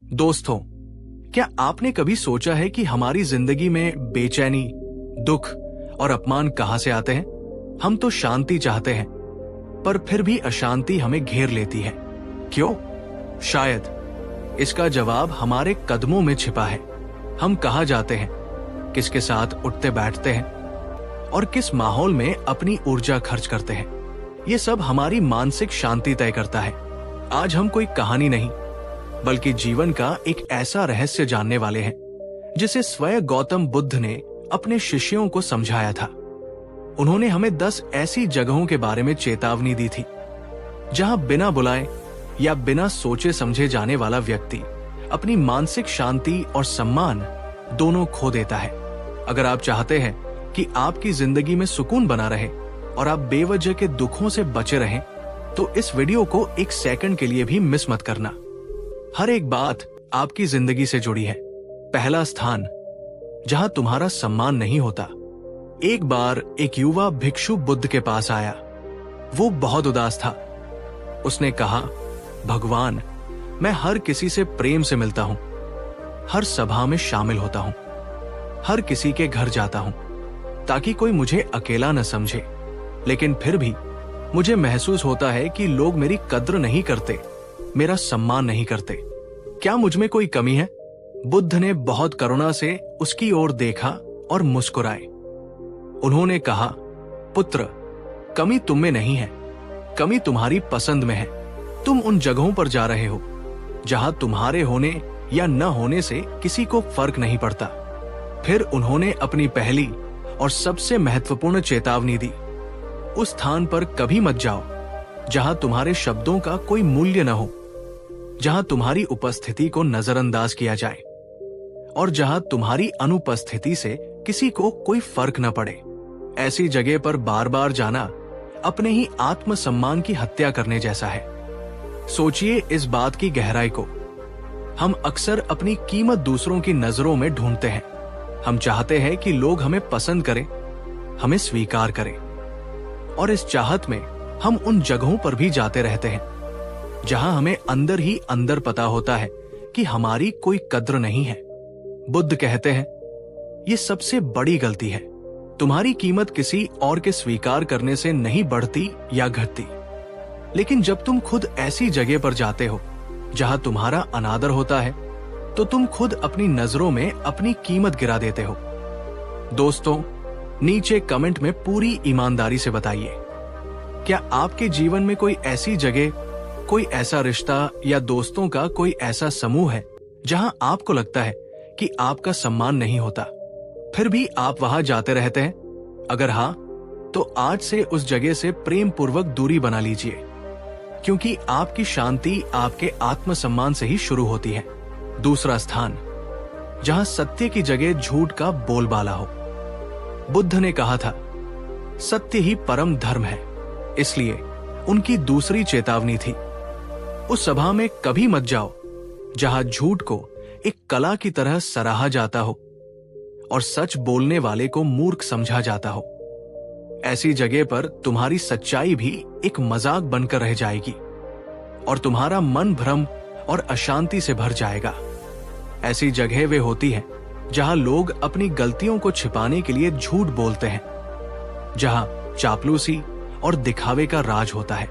दोस्तों, क्या आपने कभी सोचा है कि हमारी जिंदगी में बेचैनी, दुख और अपमान कहां से आते हैं? हम तो शांति चाहते हैं, पर फिर भी अशांति हमें घेर लेती है। क्यों? शायद इसका जवाब हमारे कदमों में छिपा है। हम कहां जाते हैं, किसके साथ उठते बैठते हैं और किस माहौल में अपनी ऊर्जा खर्च करते हैं, ये सब हमारी मानसिक शांति तय करता है। आज हम कोई कहानी नहीं, बल्कि जीवन का एक ऐसा रहस्य जानने वाले हैं जिसे स्वयं गौतम बुद्ध ने अपने शिष्यों को समझाया था। उन्होंने हमें 10 ऐसी जगहों के बारे में चेतावनी दी थी जहां बिना बुलाए या बिना सोचे समझे जाने वाला व्यक्ति अपनी मानसिक शांति और सम्मान दोनों खो देता है। अगर आप चाहते हैं कि आपकी जिंदगी में सुकून बना रहे और आप बेवजह के दुखों से बचे रहें, तो इस वीडियो को एक सेकंड के लिए भी मिस मत करना। हर एक बात आपकी जिंदगी से जुड़ी है। पहला स्थान जहां तुम्हारा सम्मान नहीं होता। एक बार एक युवा भिक्षु बुद्ध के पास आया। वो बहुत उदास था। उसने कहा, भगवान, मैं हर किसी से प्रेम से मिलता हूं, हर सभा में शामिल होता हूं, हर किसी के घर जाता हूं ताकि कोई मुझे अकेला न समझे, लेकिन फिर भी मुझे महसूस होता है कि लोग मेरी कद्र नहीं करते, मेरा सम्मान नहीं करते। क्या मुझ में कोई कमी है? बुद्ध ने बहुत करुणा से उसकी ओर देखा और मुस्कुराए। उन्होंने कहा, पुत्र, कमी तुम में नहीं है, कमी तुम्हारी पसंद में है। तुम उन जगहों पर जा रहे हो जहां तुम्हारे होने या न होने से किसी को फर्क नहीं पड़ता। फिर उन्होंने अपनी पहली और सबसे महत्वपूर्ण चेतावनी दी, उस स्थान पर कभी मत जाओ जहां तुम्हारे शब्दों का कोई मूल्य न हो, जहां तुम्हारी उपस्थिति को नजरअंदाज किया जाए और जहां तुम्हारी अनुपस्थिति से किसी को कोई फर्क न पड़े। ऐसी जगह पर बार बार जाना अपने ही आत्मसम्मान की हत्या करने जैसा है। सोचिए इस बात की गहराई को। हम अक्सर अपनी कीमत दूसरों की नजरों में ढूंढते हैं। हम चाहते हैं कि लोग हमें पसंद करें, हमें स्वीकार करें, और इस चाहत में हम उन जगहों पर भी जाते रहते हैं जहां हमें अंदर ही अंदर पता होता है कि हमारी कोई कद्र नहीं है। बुद्ध कहते हैं, ये सबसे बड़ी गलती है। तुम्हारी कीमत किसी और के स्वीकार करने से नहीं बढ़ती या घटती, लेकिन जब तुम खुद ऐसी जगह पर जाते हो जहां तुम्हारा अनादर होता है, तो तुम खुद अपनी नजरों में अपनी कीमत गिरा देते हो। दोस्तों, नीचे कमेंट में पूरी ईमानदारी से बताइए, क्या आपके जीवन में कोई ऐसी जगह, कोई ऐसा रिश्ता या दोस्तों का कोई ऐसा समूह है जहां आपको लगता है कि आपका सम्मान नहीं होता, फिर भी आप वहां जाते रहते हैं? अगर हाँ, तो आज से उस जगह से प्रेम पूर्वक दूरी बना लीजिए, क्योंकि आपकी शांति आपके आत्मसम्मान से ही शुरू होती है। दूसरा स्थान जहां सत्य की जगह झूठ का बोलबाला हो। बुद्ध ने कहा था, सत्य ही परम धर्म है। इसलिए उनकी दूसरी चेतावनी थी, उस सभा में कभी मत जाओ जहां झूठ को एक कला की तरह सराहा जाता हो और सच बोलने वाले को मूर्ख समझा जाता हो। ऐसी जगह पर तुम्हारी सच्चाई भी एक मजाक बनकर रह जाएगी और तुम्हारा मन भ्रम और अशांति से भर जाएगा। ऐसी जगह वे होती है जहां लोग अपनी गलतियों को छिपाने के लिए झूठ बोलते हैं, जहां चापलूसी और दिखावे का राज होता है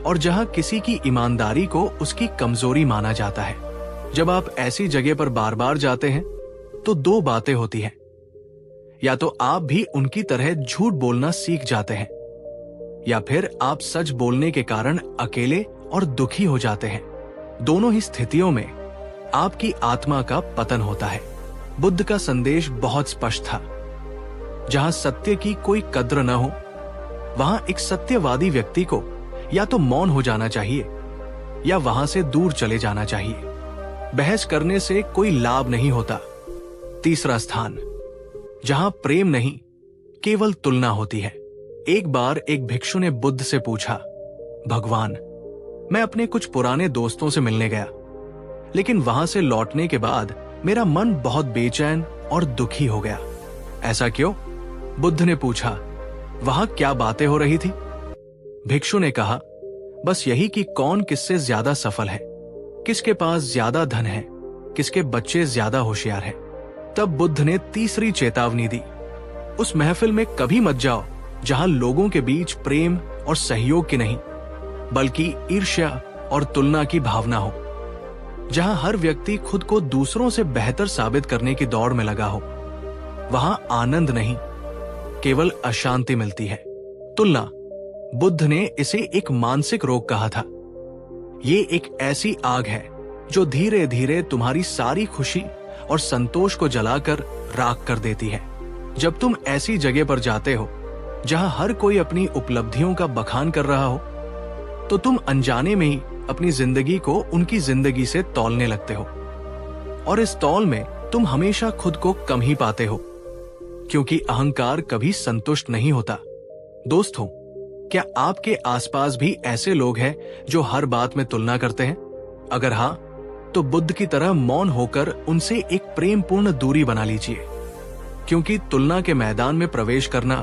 और जहां किसी की ईमानदारी को उसकी कमजोरी माना जाता है। जब आप ऐसी जगह पर बार बार जाते हैं तो 2 बातें होती हैं। या तो आप भी उनकी तरह झूठ बोलना सीख जाते हैं, या फिर आप सच बोलने के कारण अकेले और दुखी हो जाते हैं। दोनों ही स्थितियों में आपकी आत्मा का पतन होता है। बुद्ध का संदेश बहुत स्पष्ट था, जहां सत्य की कोई कद्र न हो, वहां एक सत्यवादी व्यक्ति को या तो मौन हो जाना चाहिए या वहां से दूर चले जाना चाहिए। बहस करने से कोई लाभ नहीं होता। तीसरा स्थान जहां प्रेम नहीं, केवल तुलना होती है। एक बार एक भिक्षु ने बुद्ध से पूछा, भगवान, मैं अपने कुछ पुराने दोस्तों से मिलने गया, लेकिन वहां से लौटने के बाद मेरा मन बहुत बेचैन और दुखी हो गया। ऐसा क्यों? बुद्ध ने पूछा। वहां क्या बातें हो रही थी? भिक्षु ने कहा, बस यही कि कौन किससे ज्यादा सफल है, किसके पास ज्यादा धन है, किसके बच्चे ज्यादा होशियार हैं। तब बुद्ध ने तीसरी चेतावनी दी, उस महफिल में कभी मत जाओ जहां लोगों के बीच प्रेम और सहयोग की नहीं, बल्कि ईर्ष्या और तुलना की भावना हो, जहां हर व्यक्ति खुद को दूसरों से बेहतर साबित करने की दौड़ में लगा हो। वहां आनंद नहीं, केवल अशांति मिलती है। तुलना, बुद्ध ने इसे एक मानसिक रोग कहा था। ये एक ऐसी आग है जो धीरे धीरे तुम्हारी सारी खुशी और संतोष को जलाकर राख कर देती है। जब तुम ऐसी जगह पर जाते हो जहां हर कोई अपनी उपलब्धियों का बखान कर रहा हो, तो तुम अनजाने में ही अपनी जिंदगी को उनकी जिंदगी से तौलने लगते हो, और इस तौल में तुम हमेशा खुद को कम ही पाते हो, क्योंकि अहंकार कभी संतुष्ट नहीं होता। दोस्तों, क्या आपके आसपास भी ऐसे लोग हैं जो हर बात में तुलना करते हैं? अगर हां, तो बुद्ध की तरह मौन होकर उनसे एक प्रेमपूर्ण दूरी बना लीजिए, क्योंकि तुलना के मैदान में प्रवेश करना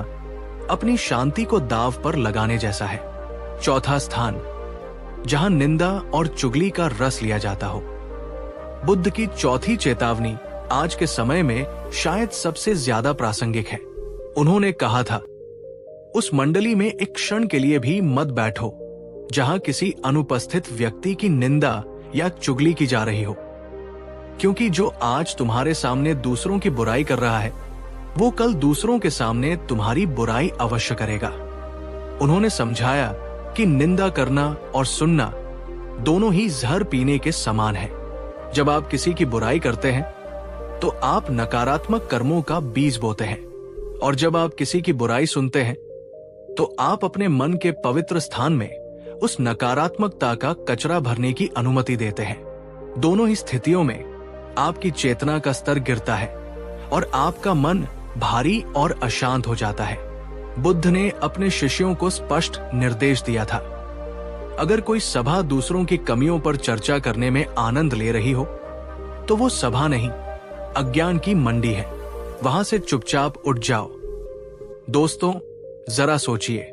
अपनी शांति को दांव पर लगाने जैसा है। चौथा स्थान, जहां निंदा और चुगली का रस लिया जाता हो। बुद्ध की चौथी चेतावनी आज के समय में शायद सबसे ज्यादा प्रासंगिक है। उन्होंने कहा था, उस मंडली में एक क्षण के लिए भी मत बैठो जहां किसी अनुपस्थित व्यक्ति की निंदा या चुगली की जा रही हो, क्योंकि जो आज तुम्हारे सामने दूसरों की बुराई कर रहा है, वो कल दूसरों के सामने तुम्हारी बुराई अवश्य करेगा। उन्होंने समझाया कि निंदा करना और सुनना दोनों ही जहर पीने के समान है। जब आप किसी की बुराई करते हैं तो आप नकारात्मक कर्मों का बीज बोते हैं, और जब आप किसी की बुराई सुनते हैं तो आप अपने मन के पवित्र स्थान में उस नकारात्मकता का कचरा भरने की अनुमति देते हैं। दोनों ही स्थितियों में आपकी चेतना का स्तर गिरता है और आपका मन भारी और अशांत हो जाता है। बुद्ध ने अपने शिष्यों को स्पष्ट निर्देश दिया था, अगर कोई सभा दूसरों की कमियों पर चर्चा करने में आनंद ले रही हो, तो वो सभा नहीं, अज्ञान की मंडी है। वहां से चुपचाप उठ जाओ। दोस्तों, जरा सोचिए,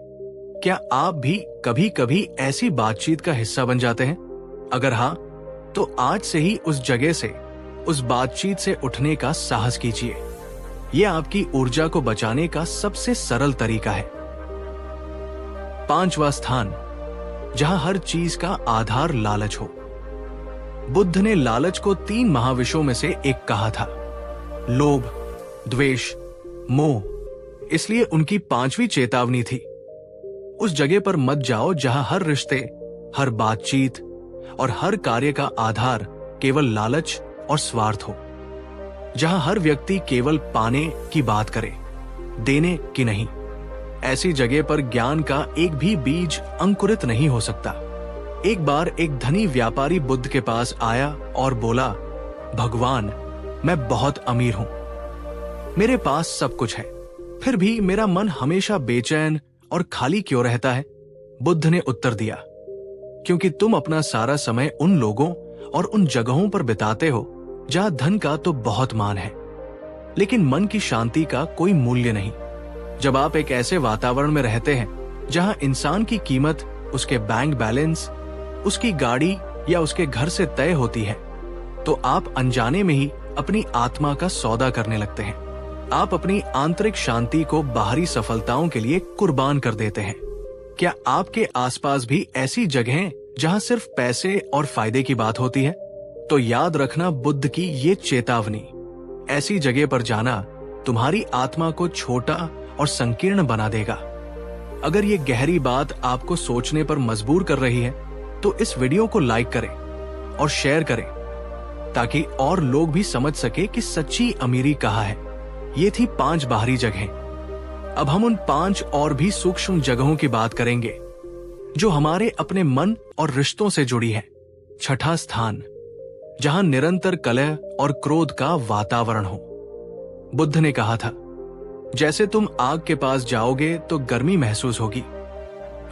क्या आप भी कभी कभी ऐसी बातचीत का हिस्सा बन जाते हैं? अगर हाँ, तो आज से ही उस जगह से, उस बातचीत से उठने का साहस कीजिए। यह आपकी ऊर्जा को बचाने का सबसे सरल तरीका है। पांचवा स्थान, जहां हर चीज का आधार लालच हो। बुद्ध ने लालच को 3 महाविषयों में से एक कहा था, लोभ, द्वेष, मोह। इसलिए उनकी 5वीं चेतावनी थी, उस जगह पर मत जाओ जहां हर रिश्ते, हर बातचीत और हर कार्य का आधार केवल लालच और स्वार्थ हो, जहां हर व्यक्ति केवल पाने की बात करे, देने की नहीं। ऐसी जगह पर ज्ञान का एक भी बीज अंकुरित नहीं हो सकता। एक बार एक धनी व्यापारी बुद्ध के पास आया और बोला, भगवान, मैं बहुत अमीर हूं, मेरे पास सब कुछ है, फिर भी मेरा मन हमेशा बेचैन और खाली क्यों रहता है? बुद्ध ने उत्तर दिया, क्योंकि तुम अपना सारा समय उन लोगों और उन जगहों पर बिताते हो जहां धन का तो बहुत मान है, लेकिन मन की शांति का कोई मूल्य नहीं। जब आप एक ऐसे वातावरण में रहते हैं जहां इंसान की कीमत उसके बैंक बैलेंस, उसकी गाड़ी या उसके घर से तय होती है, तो आप अनजाने में ही अपनी आत्मा का सौदा करने लगते हैं। आप अपनी आंतरिक शांति को बाहरी सफलताओं के लिए कुर्बान कर देते हैं। क्या आपके आसपास भी ऐसी जगहें जहां सिर्फ पैसे और फायदे की बात होती है? तो याद रखना बुद्ध की ये चेतावनी, ऐसी जगह पर जाना तुम्हारी आत्मा को छोटा और संकीर्ण बना देगा। अगर ये गहरी बात आपको सोचने पर मजबूर कर रही है, तो इस वीडियो को लाइक करें और शेयर करें, ताकि और लोग भी समझ सके कि सच्ची अमीरी कहाँ है। ये थी 5 बाहरी जगहें। अब हम उन 5 और भी सूक्ष्म जगहों की बात करेंगे जो हमारे अपने मन और रिश्तों से जुड़ी है। छठा स्थान, जहां निरंतर कलह और क्रोध का वातावरण हो। बुद्ध ने कहा था, जैसे तुम आग के पास जाओगे तो गर्मी महसूस होगी,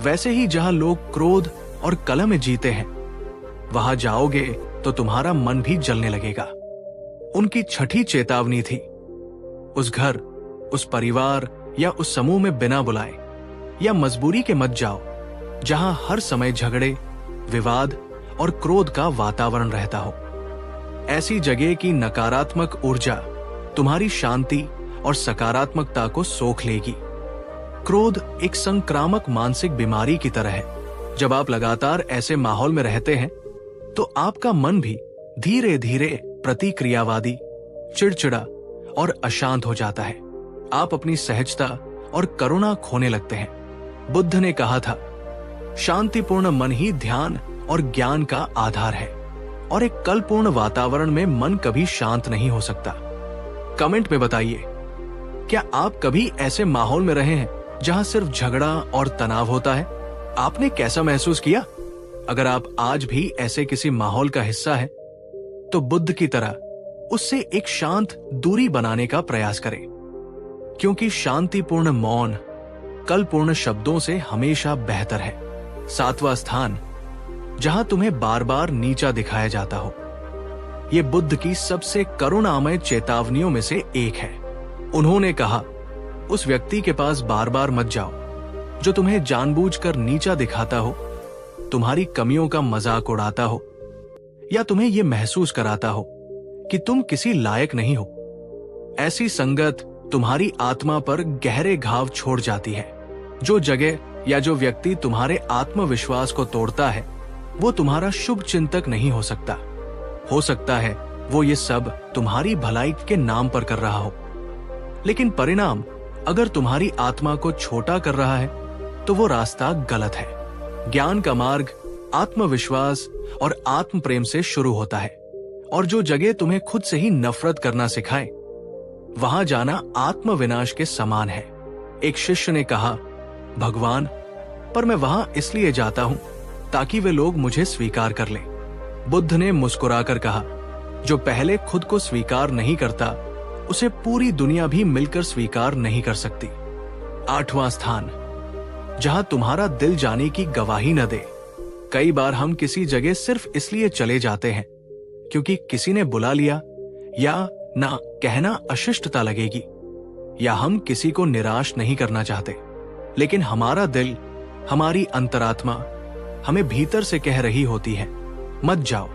वैसे ही जहां लोग क्रोध और कलह में जीते हैं, वहां जाओगे तो तुम्हारा मन भी जलने लगेगा। उनकी छठी चेतावनी थी, उस घर, उस परिवार या उस समूह में बिना बुलाए या मजबूरी के मत जाओ जहां हर समय झगड़े, विवाद और क्रोध का वातावरण रहता हो। ऐसी जगह की नकारात्मक ऊर्जा तुम्हारी शांति और सकारात्मकता को सोख लेगी। क्रोध एक संक्रामक मानसिक बीमारी की तरह है। जब आप लगातार ऐसे माहौल में रहते हैं तो आपका मन भी धीरे धीरे प्रतिक्रियावादी, चिड़चिड़ा और अशांत हो जाता है। आप अपनी सहजता और करुणा खोने लगते हैं। बुद्ध ने कहा था, शांतिपूर्ण मन ही ध्यान और ज्ञान का आधार है, और एक कलपूर्ण वातावरण में मन कभी शांत नहीं हो सकता। कमेंट में बताइए, क्या आप कभी ऐसे माहौल में रहे हैं जहां सिर्फ झगड़ा और तनाव होता है? आपने कैसा महसूस किया? अगर आप आज भी ऐसे किसी माहौल का हिस्सा हैं, तो बुद्ध की तरह उससे एक शांत दूरी बनाने का प्रयास करें, क्योंकि शांतिपूर्ण मौन कलपूर्ण शब्दों से हमेशा बेहतर है। 7वां स्थान, जहां तुम्हें बार बार नीचा दिखाया जाता हो। यह बुद्ध की सबसे करुणामय चेतावनियों में से एक है। उन्होंने कहा, उस व्यक्ति के पास बार बार मत जाओ जो तुम्हें जानबूझकर नीचा दिखाता हो, तुम्हारी कमियों का मजाक उड़ाता हो, या तुम्हें यह महसूस कराता हो कि तुम किसी लायक नहीं हो। ऐसी संगत तुम्हारी आत्मा पर गहरे घाव छोड़ जाती है। जो जगह या जो व्यक्ति तुम्हारे आत्मविश्वास को तोड़ता है, वो तुम्हारा शुभ चिंतक नहीं हो सकता। हो सकता है वो ये सब तुम्हारी भलाई के नाम पर कर रहा हो, लेकिन परिणाम अगर तुम्हारी आत्मा को छोटा कर रहा है तो वो रास्ता गलत है। ज्ञान का मार्ग आत्मविश्वास और आत्म प्रेम से शुरू होता है, और जो जगह तुम्हें खुद से ही नफरत करना सिखाए, वहां जाना आत्म विनाश के समान है। एक शिष्य ने कहा, भगवान, पर मैं वहां इसलिए जाता हूं ताकि वे लोग मुझे स्वीकार कर लें। बुद्ध ने मुस्कुराकर कहा, जो पहले खुद को स्वीकार नहीं करता, उसे पूरी दुनिया भी मिलकर स्वीकार नहीं कर सकती। 8वां स्थान, जहां तुम्हारा दिल जाने की गवाही न दे। कई बार हम किसी जगह सिर्फ इसलिए चले जाते हैं क्योंकि किसी ने बुला लिया, या ना कहना अशिष्टता लगेगी, या हम किसी को निराश नहीं करना चाहते, लेकिन हमारा दिल, हमारी अंतरात्मा हमें भीतर से कह रही होती है, मत जाओ।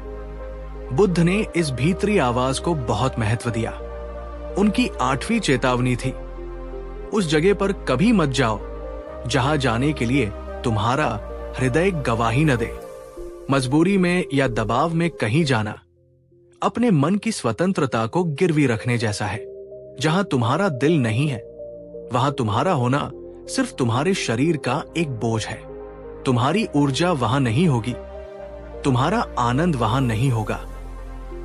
बुद्ध ने इस भीतरी आवाज को बहुत महत्व दिया। उनकी 8वीं चेतावनी थी, उस जगह पर कभी मत जाओ जहां जाने के लिए तुम्हारा हृदय गवाही न दे। मजबूरी में या दबाव में कहीं जाना अपने मन की स्वतंत्रता को गिरवी रखने जैसा है। जहां तुम्हारा दिल नहीं है, वहां तुम्हारा होना सिर्फ तुम्हारे शरीर का एक बोझ है। तुम्हारी ऊर्जा वहां नहीं होगी, तुम्हारा आनंद वहां नहीं होगा।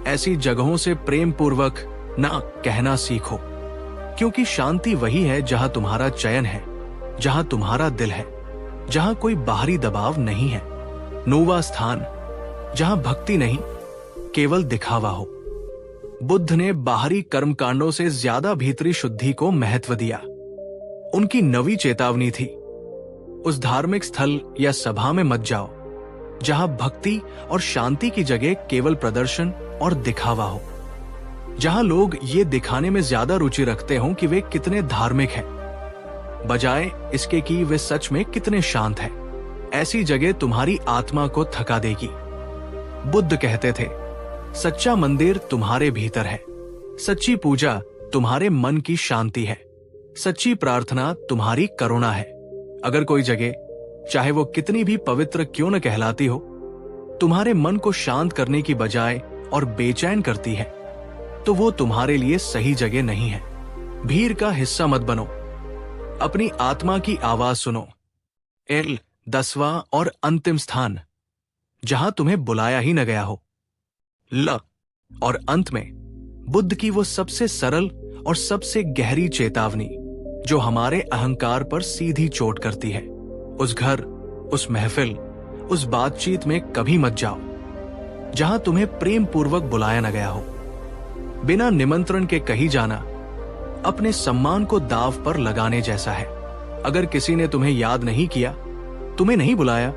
ऐसी जगहों से प्रेम पूर्वक ना कहना सीखो, क्योंकि शांति वही है जहां तुम्हारा चयन है, जहां तुम्हारा दिल है, जहां कोई बाहरी दबाव नहीं है। 9वां स्थान, जहां भक्ति नहीं, केवल दिखावा हो। बुद्ध ने बाहरी कर्मकांडों से ज्यादा भीतरी शुद्धि को महत्व दिया। उनकी 9वीं चेतावनी थी, उस धार्मिक स्थल या सभा में मत जाओ जहां भक्ति और शांति की जगह केवल प्रदर्शन और दिखावा हो, जहां लोग ये दिखाने में ज्यादा रुचि रखते हों कि वे कितने धार्मिक हैं, बजाय इसके कि वे सच में कितने शांत हैं। ऐसी जगह तुम्हारी आत्मा को थका देगी। बुद्ध कहते थे, सच्चा मंदिर तुम्हारे भीतर है, सच्ची पूजा तुम्हारे मन की शांति है, सच्ची प्रार्थना तुम्हारी करुणा है। अगर कोई जगह, चाहे वो कितनी भी पवित्र क्यों न कहलाती हो, तुम्हारे मन को शांत करने की बजाय और बेचैन करती है, तो वो तुम्हारे लिए सही जगह नहीं है। भीड़ का हिस्सा मत बनो, अपनी आत्मा की आवाज सुनो। 10वां और अंतिम स्थान, जहां तुम्हें बुलाया ही न गया हो। और अंत में बुद्ध की वो सबसे सरल और सबसे गहरी चेतावनी जो हमारे अहंकार पर सीधी चोट करती है। उस घर, उस महफिल, उस बातचीत में कभी मत जाओ जहां तुम्हें प्रेम पूर्वक बुलाया न गया हो। बिना निमंत्रण के कहीं जाना अपने सम्मान को दाव पर लगाने जैसा है। अगर किसी ने तुम्हें याद नहीं किया, तुम्हें नहीं बुलाया,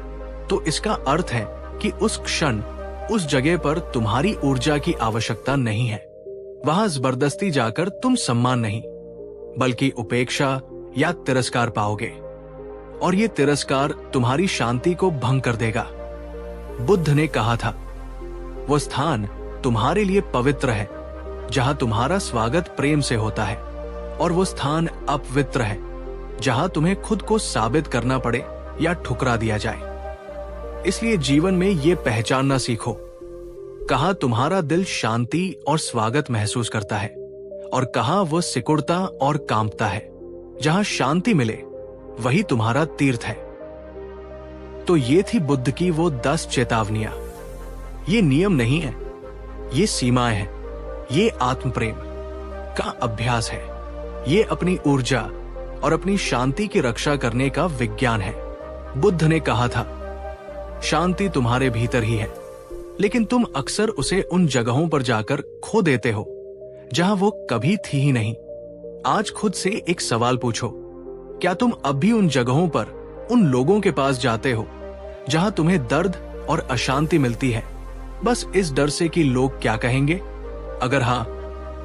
तो इसका अर्थ है कि उस क्षण उस जगह पर तुम्हारी ऊर्जा की आवश्यकता नहीं है। वहां जबरदस्ती जाकर तुम सम्मान नहीं, बल्कि उपेक्षा या तिरस्कार पाओगे, और ये तिरस्कार तुम्हारी शांति को भंग कर देगा। बुद्ध ने कहा था, वो स्थान तुम्हारे लिए पवित्र है जहां तुम्हारा स्वागत प्रेम से होता है, और वो स्थान अपवित्र है जहां तुम्हें खुद को साबित करना पड़े या ठुकरा दिया जाए। इसलिए जीवन में ये पहचानना सीखो, कहां तुम्हारा दिल शांति और स्वागत महसूस करता है और कहां वो सिकुड़ता और कांपता है। जहां शांति मिले वही तुम्हारा तीर्थ है। तो ये थी बुद्ध की वो 10 चेतावनियां। ये नियम नहीं है, ये सीमाएं हैं, ये आत्म प्रेम का अभ्यास है, ये अपनी ऊर्जा और अपनी शांति की रक्षा करने का विज्ञान है। बुद्ध ने कहा था, शांति तुम्हारे भीतर ही है, लेकिन तुम अक्सर उसे उन जगहों पर जाकर खो देते हो जहां वो कभी थी ही नहीं। आज खुद से एक सवाल पूछो, क्या तुम अब भी उन जगहों पर, उन लोगों के पास जाते हो जहां तुम्हें दर्द और अशांति मिलती है, बस इस डर से कि लोग क्या कहेंगे? अगर हां,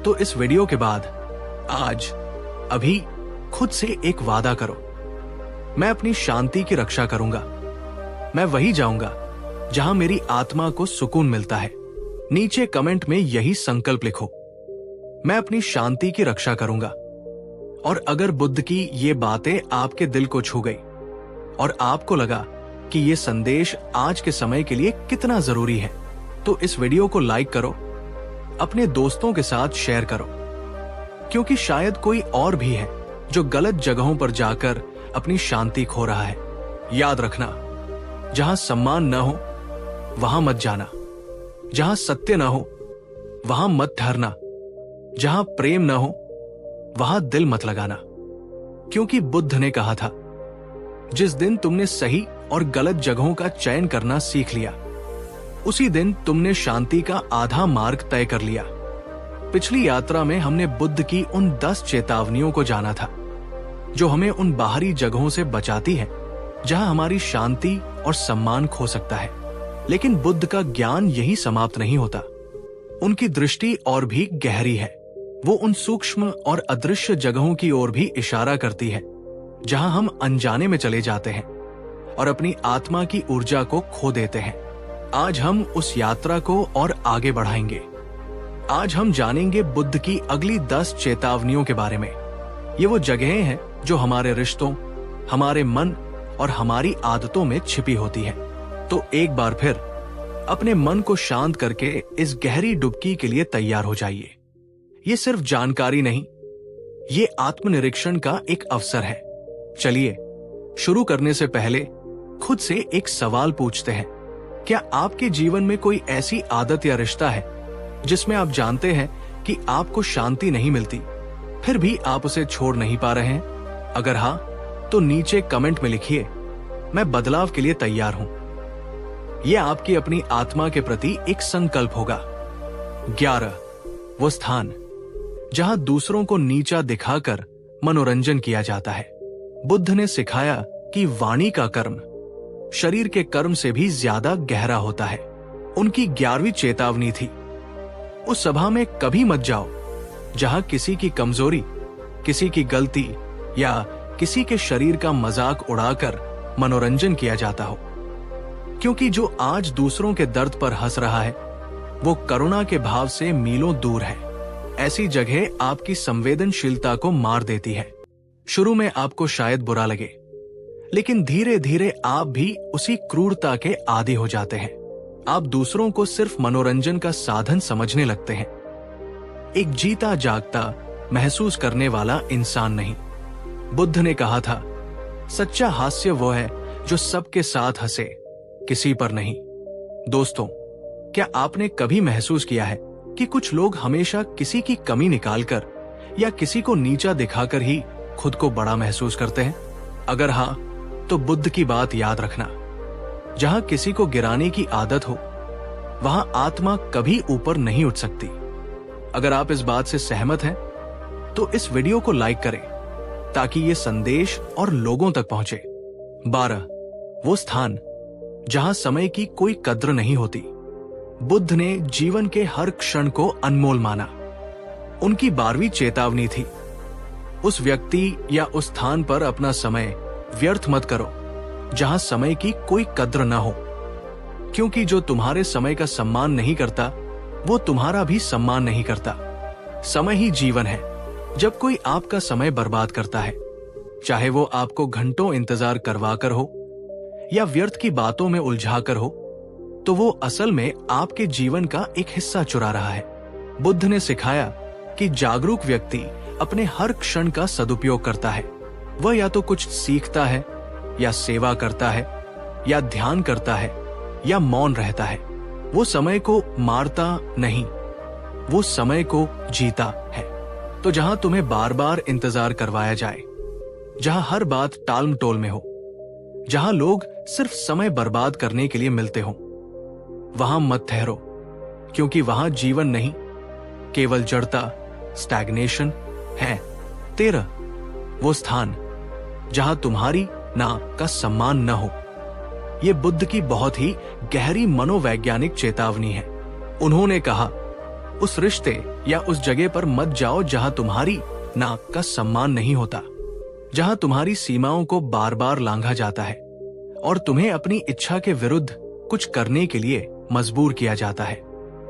तो इस वीडियो के बाद आज अभी खुद से एक वादा करो, मैं अपनी शांति की रक्षा करूंगा। मैं वही जाऊंगा जहां मेरी आत्मा को सुकून मिलता है। नीचे कमेंट में यही संकल्प लिखो, मैं अपनी शांति की रक्षा करूंगा। और अगर बुद्ध की ये बातें आपके दिल को छू गई और आपको लगा कि ये संदेश आज के समय के लिए कितना जरूरी है, तो इस वीडियो को लाइक करो, अपने दोस्तों के साथ शेयर करो, क्योंकि शायद कोई और भी है जो गलत जगहों पर जाकर अपनी शांति खो रहा है। याद रखना, जहां सम्मान न हो वहां मत जाना, जहां सत्य न हो वहां मत ठहरना, जहां प्रेम न हो वहां दिल मत लगाना। क्योंकि बुद्ध ने कहा था, जिस दिन तुमने सही और गलत जगहों का चयन करना सीख लिया, उसी दिन तुमने शांति का आधा मार्ग तय कर लिया। पिछली यात्रा में हमने बुद्ध की उन 10 चेतावनियों को जाना था जो हमें उन बाहरी जगहों से बचाती है जहां हमारी शांति और सम्मान खो सकता है। लेकिन बुद्ध का ज्ञान यही समाप्त नहीं होता। उनकी दृष्टि और भी गहरी है। वो उन सूक्ष्म और अदृश्य जगहों की ओर भी इशारा करती है जहां हम अनजाने में चले जाते हैं और अपनी आत्मा की ऊर्जा को खो देते हैं। आज हम उस यात्रा को और आगे बढ़ाएंगे। आज हम जानेंगे बुद्ध की अगली 10 चेतावनियों के बारे में। ये वो जगहें हैं जो हमारे रिश्तों, हमारे मन और हमारी आदतों में छिपी होती है। तो एक बार फिर अपने मन को शांत करके इस गहरी डुबकी के लिए तैयार हो जाइए। ये सिर्फ जानकारी नहीं, ये आत्मनिरीक्षण का एक अवसर है। चलिए शुरू करने से पहले खुद से एक सवाल पूछते हैं, क्या आपके जीवन में कोई ऐसी आदत या रिश्ता है जिसमें आप जानते हैं कि आपको शांति नहीं मिलती, फिर भी आप उसे छोड़ नहीं पा रहे हैं? अगर हाँ, तो नीचे कमेंट में लिखिए, मैं बदलाव के लिए तैयार हूं। यह आपकी अपनी आत्मा के प्रति एक संकल्प होगा। 11, वो स्थान जहां दूसरों को नीचा दिखाकर मनोरंजन किया जाता है। बुद्ध ने सिखाया कि वाणी का कर्म शरीर के कर्म से भी ज्यादा गहरा होता है। उनकी 11वीं चेतावनी थी, उस सभा में कभी मत जाओ जहां किसी की कमजोरी, किसी की गलती या किसी के शरीर का मजाक उड़ाकर मनोरंजन किया जाता हो। क्योंकि जो आज दूसरों के दर्द पर हंस रहा है वो करुणा के भाव से मीलों दूर है। ऐसी जगह आपकी संवेदनशीलता को मार देती है। शुरू में आपको शायद बुरा लगे, लेकिन धीरे धीरे आप भी उसी क्रूरता के आदी हो जाते हैं। आप दूसरों को सिर्फ मनोरंजन का साधन समझने लगते हैं, एक जीता जागता महसूस करने वाला इंसान नहीं। बुद्ध ने कहा था, सच्चा हास्य वो है जो सबके साथ हंसे, किसी पर नहीं। दोस्तों, क्या आपने कभी महसूस किया है कि कुछ लोग हमेशा किसी की कमी निकालकर या किसी को नीचा दिखाकर ही खुद को बड़ा महसूस करते हैं? अगर हाँ, तो बुद्ध की बात याद रखना, जहां किसी को गिराने की आदत हो वहां आत्मा कभी ऊपर नहीं उठ सकती। अगर आप इस बात से सहमत हैं, तो इस वीडियो को लाइक करें ताकि ये संदेश और लोगों तक पहुंचे। 12, वो स्थान जहां समय की कोई कद्र नहीं होती। बुद्ध ने जीवन के हर क्षण को अनमोल माना। उनकी 12वीं चेतावनी थी, उस व्यक्ति या उस स्थान पर अपना समय व्यर्थ मत करो जहां समय की कोई कद्र न हो, क्योंकि जो तुम्हारे समय का सम्मान नहीं करता वो तुम्हारा भी सम्मान नहीं करता। समय ही जीवन है। जब कोई आपका समय बर्बाद करता है, चाहे वो आपको घंटों इंतजार करवा कर हो या व्यर्थ की बातों में उलझा कर हो, तो वो असल में आपके जीवन का एक हिस्सा चुरा रहा है। बुद्ध ने सिखाया कि जागरूक व्यक्ति अपने हर क्षण का सदुपयोग करता है। वह या तो कुछ सीखता है, या सेवा करता है, या ध्यान करता है, या मौन रहता है। वो समय को मारता नहीं, वो समय को जीता है। तो जहां तुम्हें बार बार इंतजार करवाया जाए, जहां हर बात टाल मटोल में हो, जहां लोग सिर्फ समय बर्बाद करने के लिए मिलते हो, वहां मत ठहरो, क्योंकि वहां जीवन नहीं, केवल जड़ता, स्टैग्नेशन है। 13, वो स्थान जहां तुम्हारी ना का सम्मान न हो। ये बुद्ध की बहुत ही गहरी मनोवैज्ञानिक चेतावनी है। उन्होंने कहा, उस रिश्ते या उस जगह पर मत जाओ जहां तुम्हारी ना का सम्मान नहीं होता, जहां तुम्हारी सीमाओं को बार बार लांघा जाता है और तुम्हें अपनी इच्छा के विरुद्ध कुछ करने के लिए मजबूर किया जाता है।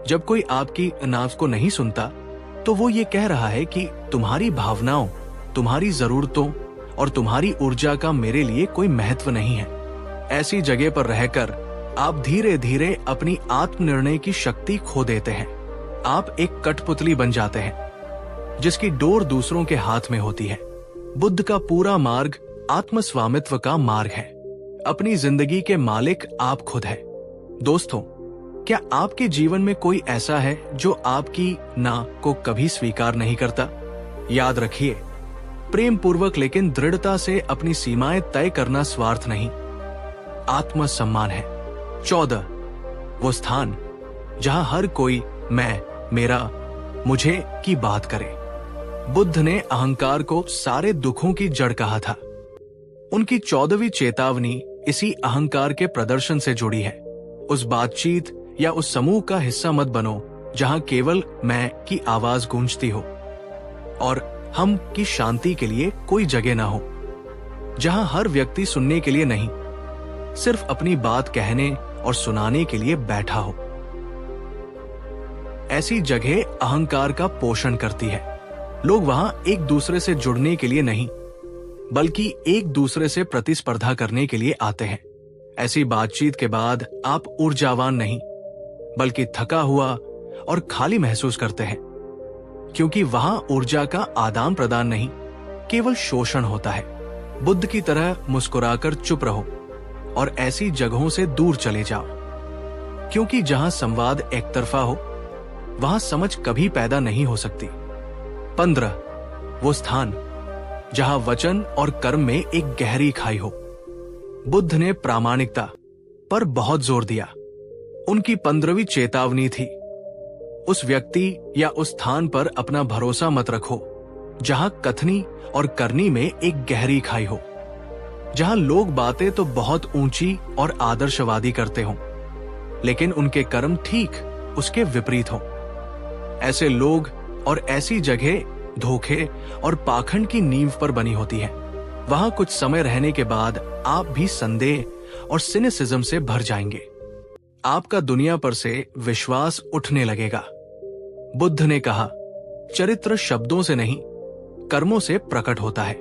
जब कोई आपकी आवाज को नहीं सुनता, तो वो ये कह रहा है कि तुम्हारी भावनाओं, तुम्हारी जरूरतों और तुम्हारी ऊर्जा का मेरे लिए कोई महत्व नहीं है। ऐसी जगह पर रहकर आप धीरे धीरे अपनी आत्मनिर्णय की शक्ति खो देते हैं। आप एक कठपुतली बन जाते हैं जिसकी डोर दूसरों के हाथ में होती है। बुद्ध का पूरा मार्ग आत्मस्वामित्व का मार्ग है। अपनी जिंदगी के मालिक आप खुद है। दोस्तों, क्या आपके जीवन में कोई ऐसा है जो आपकी ना को कभी स्वीकार नहीं करता? याद रखिए, प्रेम पूर्वक लेकिन दृढ़ता से अपनी सीमाएं तय करना स्वार्थ नहीं, आत्मसम्मान है। 14, वो स्थान जहां हर कोई मैं, मेरा, मुझे की बात करे। बुद्ध ने अहंकार को सारे दुखों की जड़ कहा था। उनकी 14वीं चेतावनी इसी अहंकार के प्रदर्शन से जुड़ी है। उस बातचीत या उस समूह का हिस्सा मत बनो जहां केवल मैं की आवाज गूंजती हो और हम की शांति के लिए कोई जगह ना हो, जहां हर व्यक्ति सुनने के लिए नहीं, सिर्फ अपनी बात कहने और सुनाने के लिए बैठा हो। ऐसी जगह अहंकार का पोषण करती है। लोग वहां एक दूसरे से जुड़ने के लिए नहीं, बल्कि एक दूसरे से प्रतिस्पर्धा करने के लिए आते हैं। ऐसी बातचीत के बाद आप ऊर्जावान नहीं, बल्कि थका हुआ और खाली महसूस करते हैं, क्योंकि वहां ऊर्जा का आदान प्रदान नहीं, केवल शोषण होता है। बुद्ध की तरह मुस्कुराकर चुप रहो और ऐसी जगहों से दूर चले जाओ, क्योंकि जहां संवाद एक तरफा हो, वहां समझ कभी पैदा नहीं हो सकती। 15, वो स्थान जहां वचन और कर्म में एक गहरी खाई हो। बुद्ध ने प्रामाणिकता पर बहुत जोर दिया। उनकी 15वीं चेतावनी थी, उस व्यक्ति या उस स्थान पर अपना भरोसा मत रखो जहां कथनी और करनी में एक गहरी खाई हो, जहां लोग बातें तो बहुत ऊंची और आदर्शवादी करते हों, लेकिन उनके कर्म ठीक उसके विपरीत हों। ऐसे लोग और ऐसी जगह धोखे और पाखंड की नींव पर बनी होती है। वहां कुछ समय रहने के बाद आप भी संदेह और सिनिसिज्म से भर जाएंगे। आपका दुनिया पर से विश्वास उठने लगेगा। बुद्ध ने कहा, चरित्र शब्दों से नहीं, कर्मों से प्रकट होता है।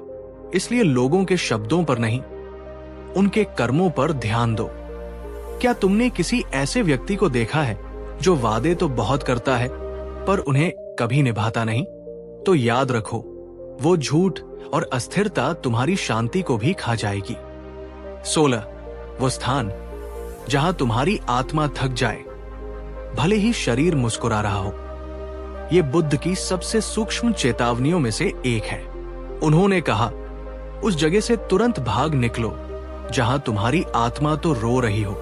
इसलिए लोगों के शब्दों पर नहीं, उनके कर्मों पर ध्यान दो। क्या तुमने किसी ऐसे व्यक्ति को देखा है जो वादे तो बहुत करता है पर उन्हें कभी निभाता नहीं? तो याद रखो, वो झूठ और अस्थिरता तुम्हारी शांति को भी खा जाएगी। 16, वो स्थान जहां तुम्हारी आत्मा थक जाए, भले ही शरीर मुस्कुरा रहा हो। ये बुद्ध की सबसे सूक्ष्म चेतावनियों में से एक है। उन्होंने कहा, उस जगह से तुरंत भाग निकलो जहां तुम्हारी आत्मा तो रो रही हो,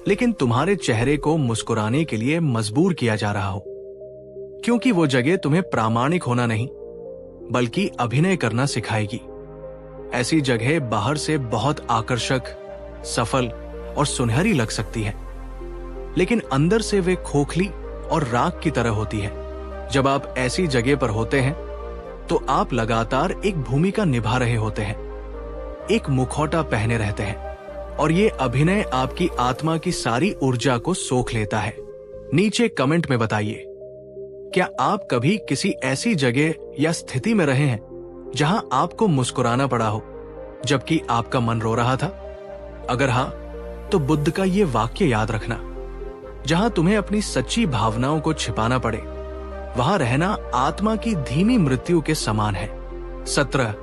लेकिन तुम्हारे चेहरे को मुस्कुराने के लिए मजबूर किया जा रहा हो, क्योंकि वो जगह तुम्हें प्रामाणिक होना नहीं, बल्कि अभिनय करना सिखाएगी। ऐसी जगह बाहर से बहुत आकर्षक, सफल और सुनहरी लग सकती है, लेकिन अंदर से वे खोखली और राख की तरह होती है। जब आप ऐसी जगह पर होते हैं तो आप लगातार एक भूमिका निभा रहे होते हैं, एक मुखौटा पहने रहते हैं और ये अभिनय आपकी आत्मा की सारी ऊर्जा को सोख लेता है। नीचे कमेंट में बताइए, क्या आप कभी किसी ऐसी जगह या स्थिति में रहे हैं जहां आपको मुस्कुराना पड़ा हो जबकि आपका मन रो रहा था? अगर हां, तो बुद्ध का ये वाक्य याद रखना, जहां तुम्हें अपनी सच्ची भावनाओं को छिपाना पड़े, वहां रहना आत्मा की धीमी मृत्यु के समान है। 17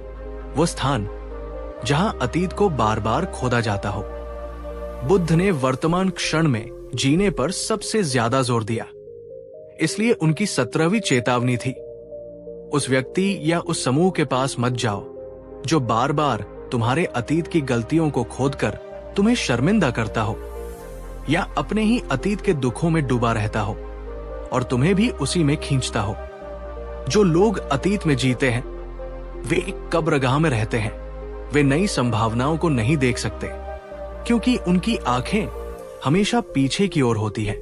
वो स्थान जहां अतीत को बार बार खोदा जाता हो। बुद्ध ने वर्तमान क्षण में जीने पर सबसे ज्यादा जोर दिया, इसलिए उनकी 17वीं चेतावनी थी, उस व्यक्ति या उस समूह के पास मत जाओ जो बार बार तुम्हारे अतीत की गलतियों को खोदकर तुम्हें शर्मिंदा करता हो या अपने ही अतीत के दुखों में डूबा रहता हो और तुम्हें भी उसी में खींचता हो। जो लोग अतीत में जीते हैं वे एक कब्रगाह में रहते हैं। वे नई संभावनाओं को नहीं देख सकते क्योंकि उनकी आंखें हमेशा पीछे की ओर होती है।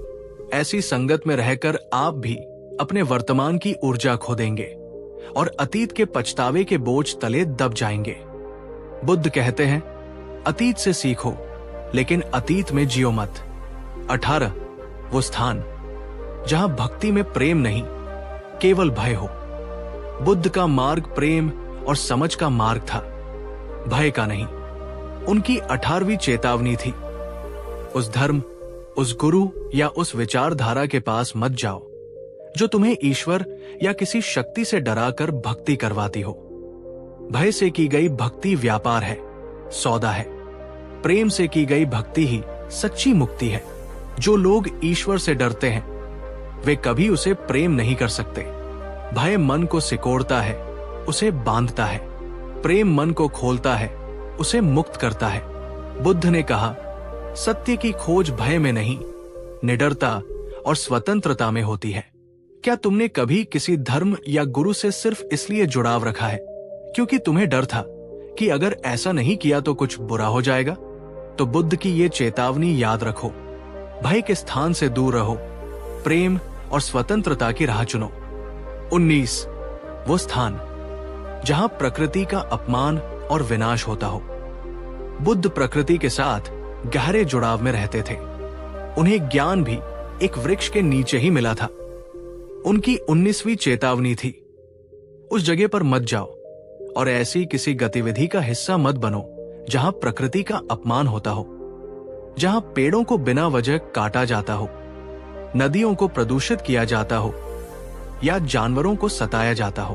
ऐसी संगत में रहकर आप भी अपने वर्तमान की ऊर्जा खो देंगे और अतीत के पछतावे के बोझ तले दब जाएंगे। बुद्ध कहते हैं, अतीत से सीखो लेकिन अतीत में जियो मत। 18 वो स्थान जहां भक्ति में प्रेम नहीं, केवल भय हो। बुद्ध का मार्ग प्रेम और समझ का मार्ग था, भय का नहीं। उनकी 18वीं चेतावनी थी, उस धर्म, उस गुरु या उस विचारधारा के पास मत जाओ जो तुम्हें ईश्वर या किसी शक्ति से डराकर भक्ति करवाती हो। भय से की गई भक्ति व्यापार है, सौदा है। प्रेम से की गई भक्ति ही सच्ची मुक्ति है। जो लोग ईश्वर से डरते हैं वे कभी उसे प्रेम नहीं कर सकते। भय मन को सिकोड़ता है, उसे बांधता है। प्रेम मन को खोलता है, उसे मुक्त करता है। बुद्ध ने कहा, सत्य की खोज भय में नहीं, निडरता और स्वतंत्रता में होती है। क्या तुमने कभी किसी धर्म या गुरु से सिर्फ इसलिए जुड़ाव रखा है क्योंकि तुम्हें डर था कि अगर ऐसा नहीं किया तो कुछ बुरा हो जाएगा? तो बुद्ध की ये चेतावनी याद रखो, भय के स्थान से दूर रहो, प्रेम और स्वतंत्रता की राह चुनो। 19 वो स्थान जहां प्रकृति का अपमान और विनाश होता हो। बुद्ध प्रकृति के साथ गहरे जुड़ाव में रहते थे। उन्हें ज्ञान भी एक वृक्ष के नीचे ही मिला था। उनकी 19वीं चेतावनी थी, उस जगह पर मत जाओ और ऐसी किसी गतिविधि का हिस्सा मत बनो जहां प्रकृति का अपमान होता हो, जहां पेड़ों को बिना वजह काटा जाता हो, नदियों को प्रदूषित किया जाता हो या जानवरों को सताया जाता हो।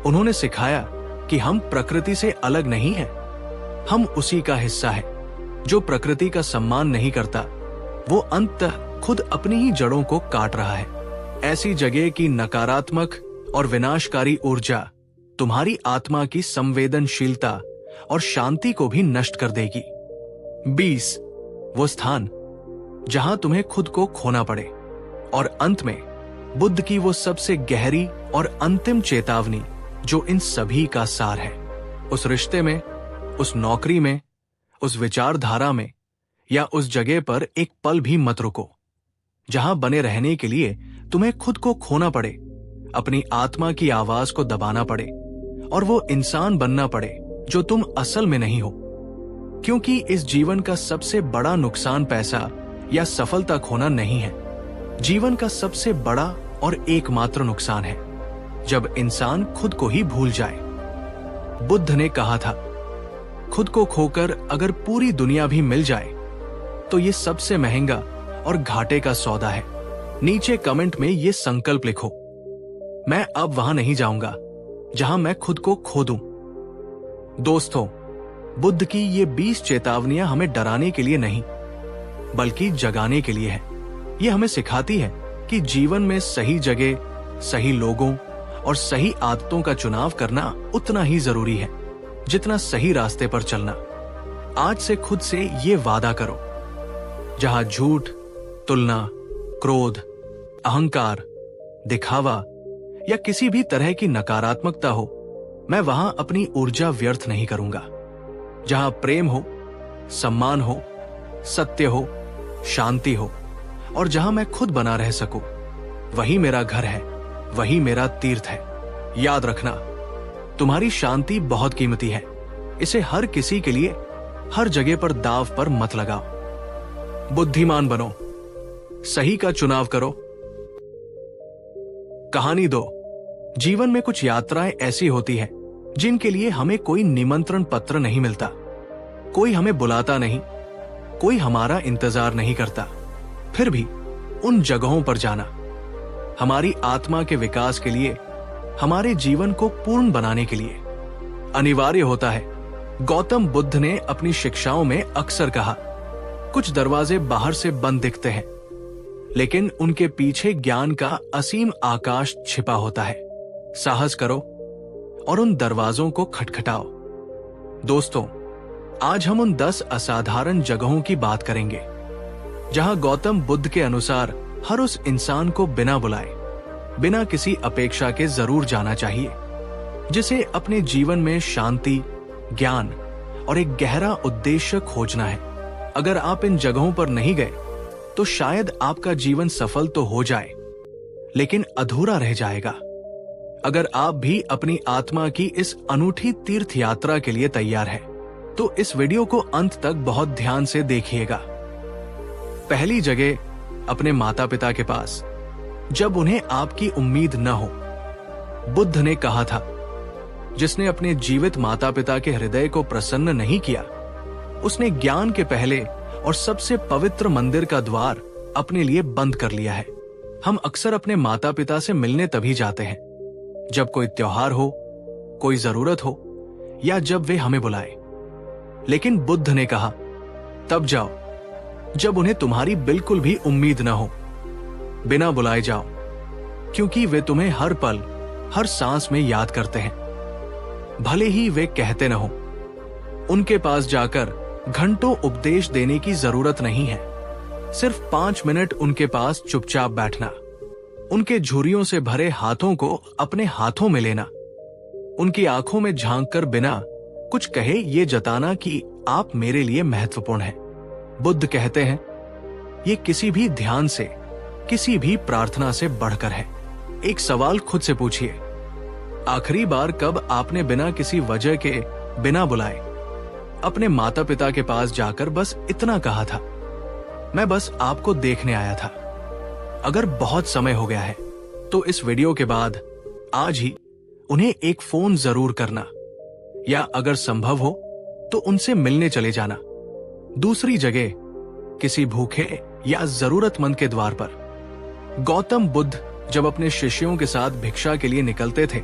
उन्होंने सिखाया कि हम प्रकृति से अलग नहीं हैं, हम उसी का हिस्सा है। जो प्रकृति का सम्मान नहीं करता वो अंततः खुद अपनी ही जड़ों को काट रहा है। ऐसी जगह की नकारात्मक और विनाशकारी ऊर्जा तुम्हारी आत्मा की संवेदनशीलता और शांति को भी नष्ट कर देगी। 20 वो स्थान जहां तुम्हें खुद को खोना पड़े। और अंत में बुद्ध की वो सबसे गहरी और अंतिम चेतावनी जो इन सभी का सार है। उस रिश्ते में, उस नौकरी में, उस विचारधारा में या उस जगह पर एक पल भी मत रुको जहां बने रहने के लिए तुम्हें खुद को खोना पड़े, अपनी आत्मा की आवाज को दबाना पड़े और वो इंसान बनना पड़े जो तुम असल में नहीं हो। क्योंकि इस जीवन का सबसे बड़ा नुकसान पैसा या सफलता खोना नहीं है। जीवन का सबसे बड़ा और एकमात्र नुकसान है जब इंसान खुद को ही भूल जाए। बुद्ध ने कहा था, खुद को खोकर अगर पूरी दुनिया भी मिल जाए तो ये सबसे महंगा और घाटे का सौदा है। नीचे कमेंट में ये संकल्प लिखो, मैं अब वहां नहीं जाऊंगा जहां मैं खुद को खो दूं। दोस्तों, बुद्ध की ये 20 चेतावनियां हमें डराने के लिए नहीं बल्कि जगाने के लिए है। ये हमें सिखाती है कि जीवन में सही जगह, सही लोगों और सही आदतों का चुनाव करना उतना ही जरूरी है जितना सही रास्ते पर चलना। आज से खुद से ये वादा करो, जहां झूठ, तुलना, क्रोध, अहंकार, दिखावा या किसी भी तरह की नकारात्मकता हो, मैं वहां अपनी ऊर्जा व्यर्थ नहीं करूंगा। जहां प्रेम हो, सम्मान हो, सत्य हो, शांति हो और जहां मैं खुद बना रह सकूं, वही मेरा घर है, वही मेरा तीर्थ है। याद रखना, तुम्हारी शांति बहुत कीमती है। इसे हर किसी के लिए हर जगह पर दाव पर मत लगाओ। बुद्धिमान बनो, सही का चुनाव करो। कहानी 2। जीवन में कुछ यात्राएं ऐसी होती हैं जिनके लिए हमें कोई निमंत्रण पत्र नहीं मिलता, कोई हमें बुलाता नहीं, कोई हमारा इंतजार नहीं करता। फिर भी उन जगहों पर जाना हमारी आत्मा के विकास के लिए, हमारे जीवन को पूर्ण बनाने के लिए अनिवार्य होता है। गौतम बुद्ध ने अपनी शिक्षाओं में अक्सर कहा, कुछ दरवाजे बाहर से बंद दिखते हैं, लेकिन उनके पीछे ज्ञान का असीम आकाश छिपा होता है। साहस करो और उन दरवाजों को खटखटाओ। दोस्तों, आज हम उन 10 असाधारण जगहों की बात करेंगे जहां गौतम बुद्ध के अनुसार हर उस इंसान को बिना बुलाए, बिना किसी अपेक्षा के जरूर जाना चाहिए, जिसे अपने जीवन में शांति, ज्ञान और एक गहरा उद्देश्य खोजना है। अगर आप इन जगहों पर नहीं गए तो शायद आपका जीवन सफल तो हो जाए, लेकिन अधूरा रह जाएगा। अगर आप भी अपनी आत्मा की इस अनूठी तीर्थ यात्रा के लिए तैयार हैं, तो इस वीडियो को अंत तक बहुत ध्यान से देखिएगा। पहली जगह, अपने माता पिता के पास, जब उन्हें आपकी उम्मीद न हो। बुद्ध ने कहा था, जिसने अपने जीवित माता पिता के हृदय को प्रसन्न नहीं किया, उसने ज्ञान के पहले और सबसे पवित्र मंदिर का द्वार अपने लिए बंद कर लिया है। हम अक्सर अपने माता पिता से मिलने तभी जाते हैं जब कोई त्योहार हो, कोई जरूरत हो, या जब वे हमें बुलाए। लेकिन बुद्ध ने कहा, तब जाओ जब उन्हें तुम्हारी बिल्कुल भी उम्मीद न हो। बिना बुलाए जाओ, क्योंकि वे तुम्हें हर पल, हर सांस में याद करते हैं, भले ही वे कहते न हो। उनके पास जाकर घंटों उपदेश देने की जरूरत नहीं है। सिर्फ 5 मिनट उनके पास चुपचाप बैठना, उनके झुर्रियों से भरे हाथों को अपने हाथों में लेना, उनकी आंखों में झांककर बिना कुछ कहे ये जताना कि आप मेरे लिए महत्वपूर्ण हैं। बुद्ध कहते हैं, ये किसी भी ध्यान से, किसी भी प्रार्थना से बढ़कर है। एक सवाल खुद से पूछिए, आखिरी बार कब आपने बिना किसी वजह के, बिना बुलाए, अपने माता पिता के पास जाकर बस इतना कहा था, मैं बस आपको देखने आया था। अगर बहुत समय हो गया है तो इस वीडियो के बाद आज ही उन्हें एक फोन जरूर करना, या अगर संभव हो तो उनसे मिलने चले जाना। दूसरी जगह, किसी भूखे या जरूरतमंद के द्वार पर। गौतम बुद्ध जब अपने शिष्यों के साथ भिक्षा के लिए निकलते थे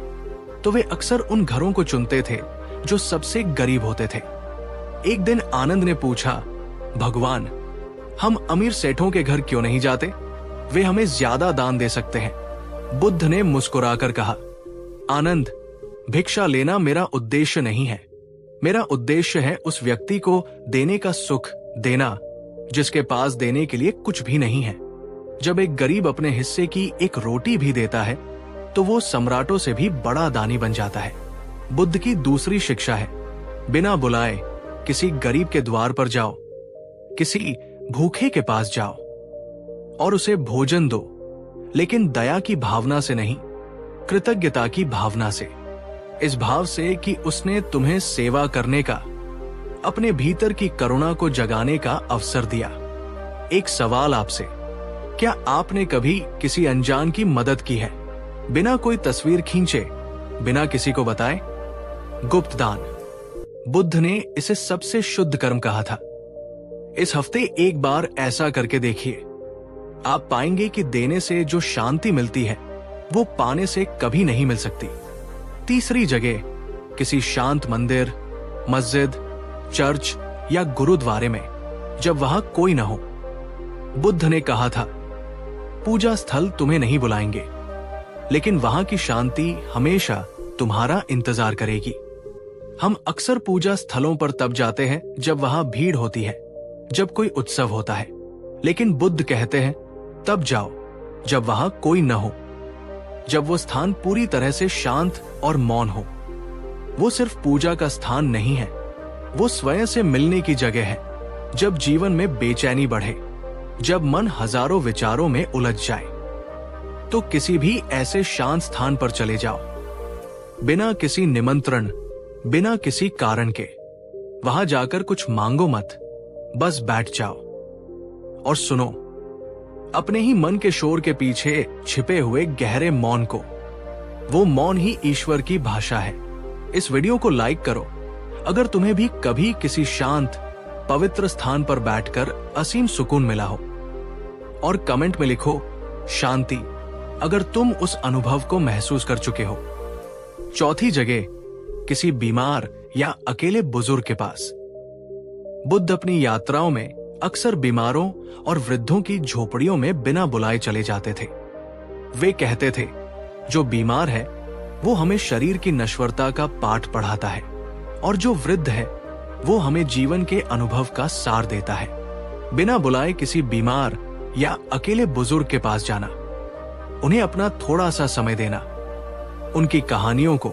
तो वे अक्सर उन घरों को चुनते थे जो सबसे गरीब होते थे। एक दिन आनंद ने पूछा, भगवान, हम अमीर सेठों के घर क्यों नहीं जाते? वे हमें ज्यादा दान दे सकते हैं। बुद्ध ने मुस्कुराकर कहा, आनंद, भिक्षा लेना मेरा उद्देश्य नहीं है। मेरा उद्देश्य है उस व्यक्ति को देने का सुख देना जिसके पास देने के लिए कुछ भी नहीं है। जब एक गरीब अपने हिस्से की एक रोटी भी देता है तो वो सम्राटों से भी बड़ा दानी बन जाता है। बुद्ध की दूसरी शिक्षा है, बिना बुलाए किसी गरीब के द्वार पर जाओ, किसी भूखे के पास जाओ और उसे भोजन दो, लेकिन दया की भावना से नहीं, कृतज्ञता की भावना से। इस भाव से कि उसने तुम्हें सेवा करने का, अपने भीतर की करुणा को जगाने का अवसर दिया। एक सवाल आपसे, क्या आपने कभी किसी अनजान की मदद की है, बिना कोई तस्वीर खींचे, बिना किसी को बताए? गुप्त दान। बुद्ध ने इसे सबसे शुद्ध कर्म कहा था। इस हफ्ते एक बार ऐसा करके देखिए, आप पाएंगे कि देने से जो शांति मिलती है वो पाने से कभी नहीं मिल सकती। तीसरी जगह, किसी शांत मंदिर, मस्जिद, चर्च या गुरुद्वारे में, जब वहां कोई न हो। बुद्ध ने कहा था, पूजा स्थल तुम्हें नहीं बुलाएंगे, लेकिन वहां की शांति हमेशा तुम्हारा इंतजार करेगी। हम अक्सर पूजा स्थलों पर तब जाते हैं जब वहां भीड़ होती है, जब कोई उत्सव होता है, लेकिन बुद्ध कहते हैं तब जाओ जब वहां कोई न हो, जब वो स्थान पूरी तरह से शांत और मौन हो। वो सिर्फ पूजा का स्थान नहीं है, वो स्वयं से मिलने की जगह है। जब जीवन में बेचैनी बढ़े, जब मन हजारों विचारों में उलझ जाए, तो किसी भी ऐसे शांत स्थान पर चले जाओ, बिना किसी निमंत्रण, बिना किसी कारण के। वहां जाकर कुछ मांगो मत, बस बैठ जाओ और सुनो अपने ही मन के शोर के पीछे छिपे हुए गहरे मौन को। वो मौन ही ईश्वर की भाषा है। इस वीडियो को लाइक करो अगर तुम्हें भी कभी किसी शांत पवित्र स्थान पर बैठकर असीम सुकून मिला हो, और कमेंट में लिखो शांति अगर तुम उस अनुभव को महसूस कर चुके हो। चौथी जगह, किसी बीमार या अकेले बुजुर्ग के पास। बुद्ध अपनी यात्राओं में अक्सर बीमारों और वृद्धों की झोपड़ियों में बिना बुलाए चले जाते थे। वे कहते थे, जो बीमार है वो हमें शरीर की नश्वरता का पाठ पढ़ाता है, और जो वृद्ध है वो हमें जीवन के अनुभव का सार देता है। बिना बुलाए किसी बीमार या अकेले बुजुर्ग के पास जाना, उन्हें अपना थोड़ा सा समय देना, उनकी कहानियों को,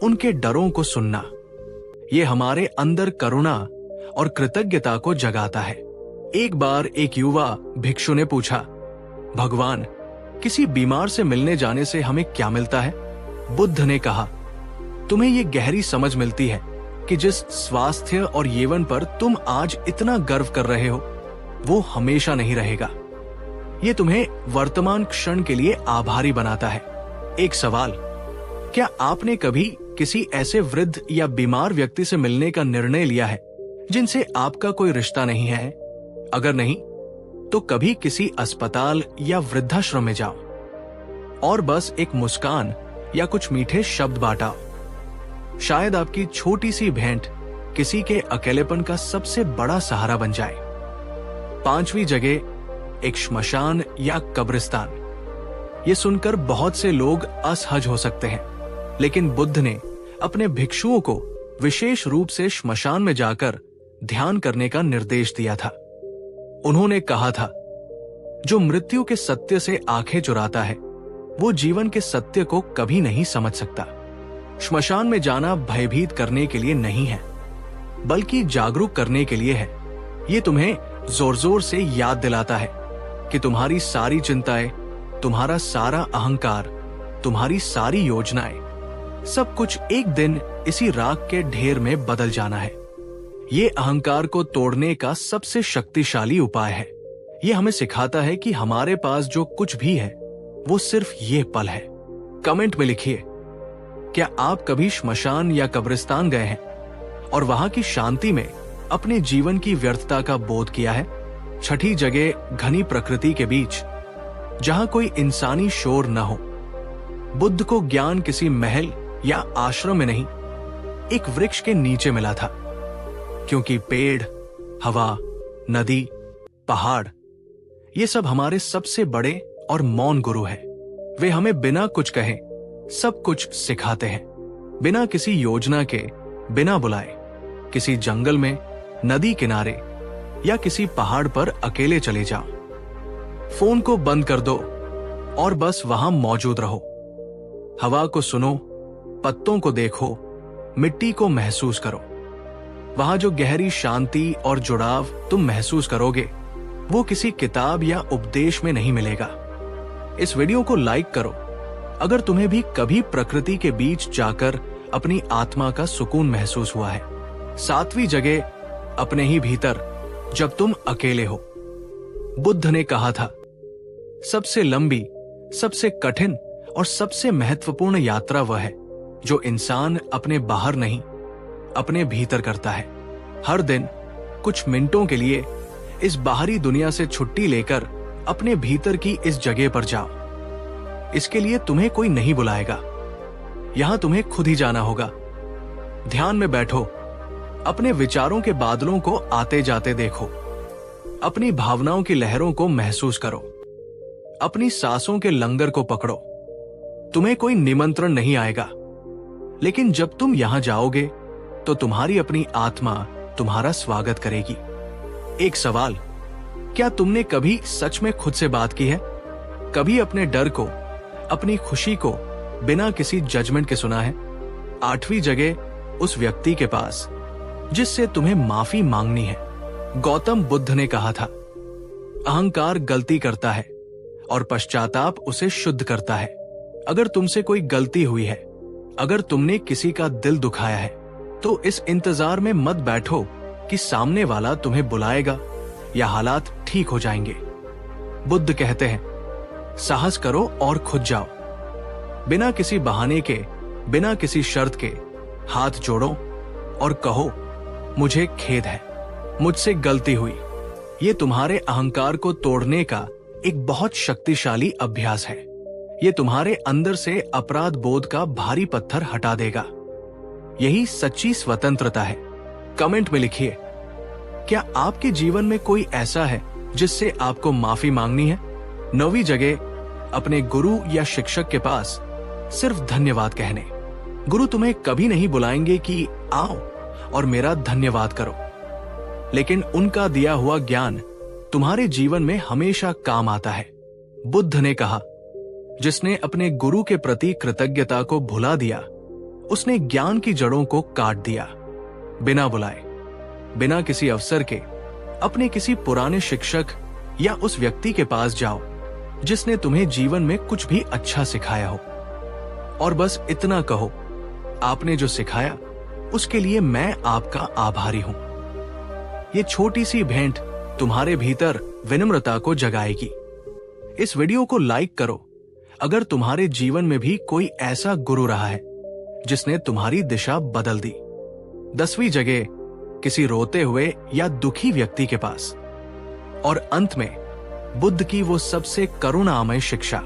उनके डरों को सुनना, ये हमारे अंदर करुणा और कृतज्ञता को जगाता है। एक बार एक युवा भिक्षु ने पूछा, भगवान, किसी बीमार से मिलने जाने से हमें क्या मिलता है? बुद्ध ने कहा, तुम्हें ये गहरी समझ मिलती है कि जिस स्वास्थ्य और यौवन पर तुम आज इतना गर्व कर रहे हो वो हमेशा नहीं रहेगा। ये तुम्हें वर्तमान क्षण के लिए आभारी बनाता है। एक सवाल, क्या आपने कभी किसी ऐसे वृद्ध या बीमार व्यक्ति से मिलने का निर्णय लिया है जिनसे आपका कोई रिश्ता नहीं है? अगर नहीं तो कभी किसी अस्पताल या वृद्धाश्रम में जाओ और बस एक मुस्कान या कुछ मीठे शब्द बांटाओ। शायद आपकी छोटी सी भेंट किसी के अकेलेपन का सबसे बड़ा सहारा बन जाए। पांचवी जगह, एक श्मशान या कब्रिस्तान। ये सुनकर बहुत से लोग असहज हो सकते हैं, लेकिन बुद्ध ने अपने भिक्षुओं को विशेष रूप से श्मशान में जाकर ध्यान करने का निर्देश दिया था। उन्होंने कहा था, जो मृत्यु के सत्य से आंखें चुराता है वो जीवन के सत्य को कभी नहीं समझ सकता। श्मशान में जाना भयभीत करने के लिए नहीं है, बल्कि जागरूक करने के लिए है। ये तुम्हें जोर जोर से याद दिलाता है कि तुम्हारी सारी चिंताएं, तुम्हारा सारा अहंकार, तुम्हारी सारी योजनाएं, सब कुछ एक दिन इसी राख के ढेर में बदल जाना है। ये अहंकार को तोड़ने का सबसे शक्तिशाली उपाय है। ये हमें सिखाता है कि हमारे पास जो कुछ भी है वो सिर्फ ये पल है। कमेंट में लिखिए, क्या आप कभी श्मशान या कब्रिस्तान गए हैं और वहां की शांति में अपने जीवन की व्यर्थता का बोध किया है? छठी जगह, घनी प्रकृति के बीच, जहां कोई इंसानी शोर न हो। बुद्ध को ज्ञान किसी महल या आश्रम में नहीं, एक वृक्ष के नीचे मिला था, क्योंकि पेड़, हवा, नदी, पहाड़, ये सब हमारे सबसे बड़े और मौन गुरु हैं। वे हमें बिना कुछ कहे सब कुछ सिखाते हैं। बिना किसी योजना के, बिना बुलाए, किसी जंगल में, नदी किनारे या किसी पहाड़ पर अकेले चले जाओ। फोन को बंद कर दो और बस वहां मौजूद रहो। हवा को सुनो, पत्तों को देखो, मिट्टी को महसूस करो। वहां जो गहरी शांति और जुड़ाव तुम महसूस करोगे वो किसी किताब या उपदेश में नहीं मिलेगा। इस वीडियो को लाइक करो अगर तुम्हें भी कभी प्रकृति के बीच जाकर अपनी आत्मा का सुकून महसूस हुआ है। सातवीं जगह, अपने ही भीतर, जब तुम अकेले हो। बुद्ध ने कहा था, सबसे लंबी, सबसे कठिन और सबसे महत्वपूर्ण यात्रा वह है जो इंसान अपने बाहर नहीं, अपने भीतर करता है। हर दिन कुछ मिनटों के लिए इस बाहरी दुनिया से छुट्टी लेकर अपने भीतर की इस जगह पर जाओ। इसके लिए तुम्हें कोई नहीं बुलाएगा, यहां तुम्हें खुद ही जाना होगा। ध्यान में बैठो, अपने विचारों के बादलों को आते जाते देखो, अपनी भावनाओं की लहरों को महसूस करो, अपनी सांसों के लंगर को पकड़ो। तुम्हें कोई निमंत्रण नहीं आएगा, लेकिन जब तुम यहां जाओगे तो तुम्हारी अपनी आत्मा तुम्हारा स्वागत करेगी। एक सवाल, क्या तुमने कभी सच में खुद से बात की है? कभी अपने डर को, अपनी खुशी को बिना किसी जजमेंट के सुना है? आठवीं जगह, उस व्यक्ति के पास जिससे तुम्हें माफी मांगनी है। गौतम बुद्ध ने कहा था, अहंकार गलती करता है और पश्चाताप उसे शुद्ध करता है। अगर तुमसे कोई गलती हुई है, अगर तुमने किसी का दिल दुखाया है, तो इस इंतजार में मत बैठो कि सामने वाला तुम्हें बुलाएगा या हालात ठीक हो जाएंगे। बुद्ध कहते हैं, साहस करो और खुद जाओ। बिना किसी बहाने के, बिना किसी शर्त के हाथ जोड़ो और कहो, मुझे खेद है, मुझसे गलती हुई। ये तुम्हारे अहंकार को तोड़ने का एक बहुत शक्तिशाली अभ्यास है। ये तुम्हारे अंदर से अपराध बोध का भारी पत्थर हटा देगा। यही सच्ची स्वतंत्रता है। कमेंट में लिखिए, क्या आपके जीवन में कोई ऐसा है जिससे आपको माफी मांगनी है? 9वीं जगह, अपने गुरु या शिक्षक के पास सिर्फ धन्यवाद कहने। गुरु तुम्हें कभी नहीं बुलाएंगे कि आओ और मेरा धन्यवाद करो, लेकिन उनका दिया हुआ ज्ञान तुम्हारे जीवन में हमेशा काम आता है। बुद्ध ने कहा, जिसने अपने गुरु के प्रति कृतज्ञता को भुला दिया, उसने ज्ञान की जड़ों को काट दिया। बिना बुलाए, बिना किसी अवसर के अपने किसी पुराने शिक्षक या उस व्यक्ति के पास जाओ जिसने तुम्हें जीवन में कुछ भी अच्छा सिखाया हो, और बस इतना कहो, आपने जो सिखाया उसके लिए मैं आपका आभारी हूं। ये छोटी सी भेंट तुम्हारे भीतर विनम्रता को जगाएगी। इस वीडियो को लाइक करो अगर तुम्हारे जीवन में भी कोई ऐसा गुरु रहा है जिसने तुम्हारी दिशा बदल दी। 10वीं जगह, किसी रोते हुए या दुखी व्यक्ति के पास। और अंत में बुद्ध की वो सबसे करुणामय शिक्षा।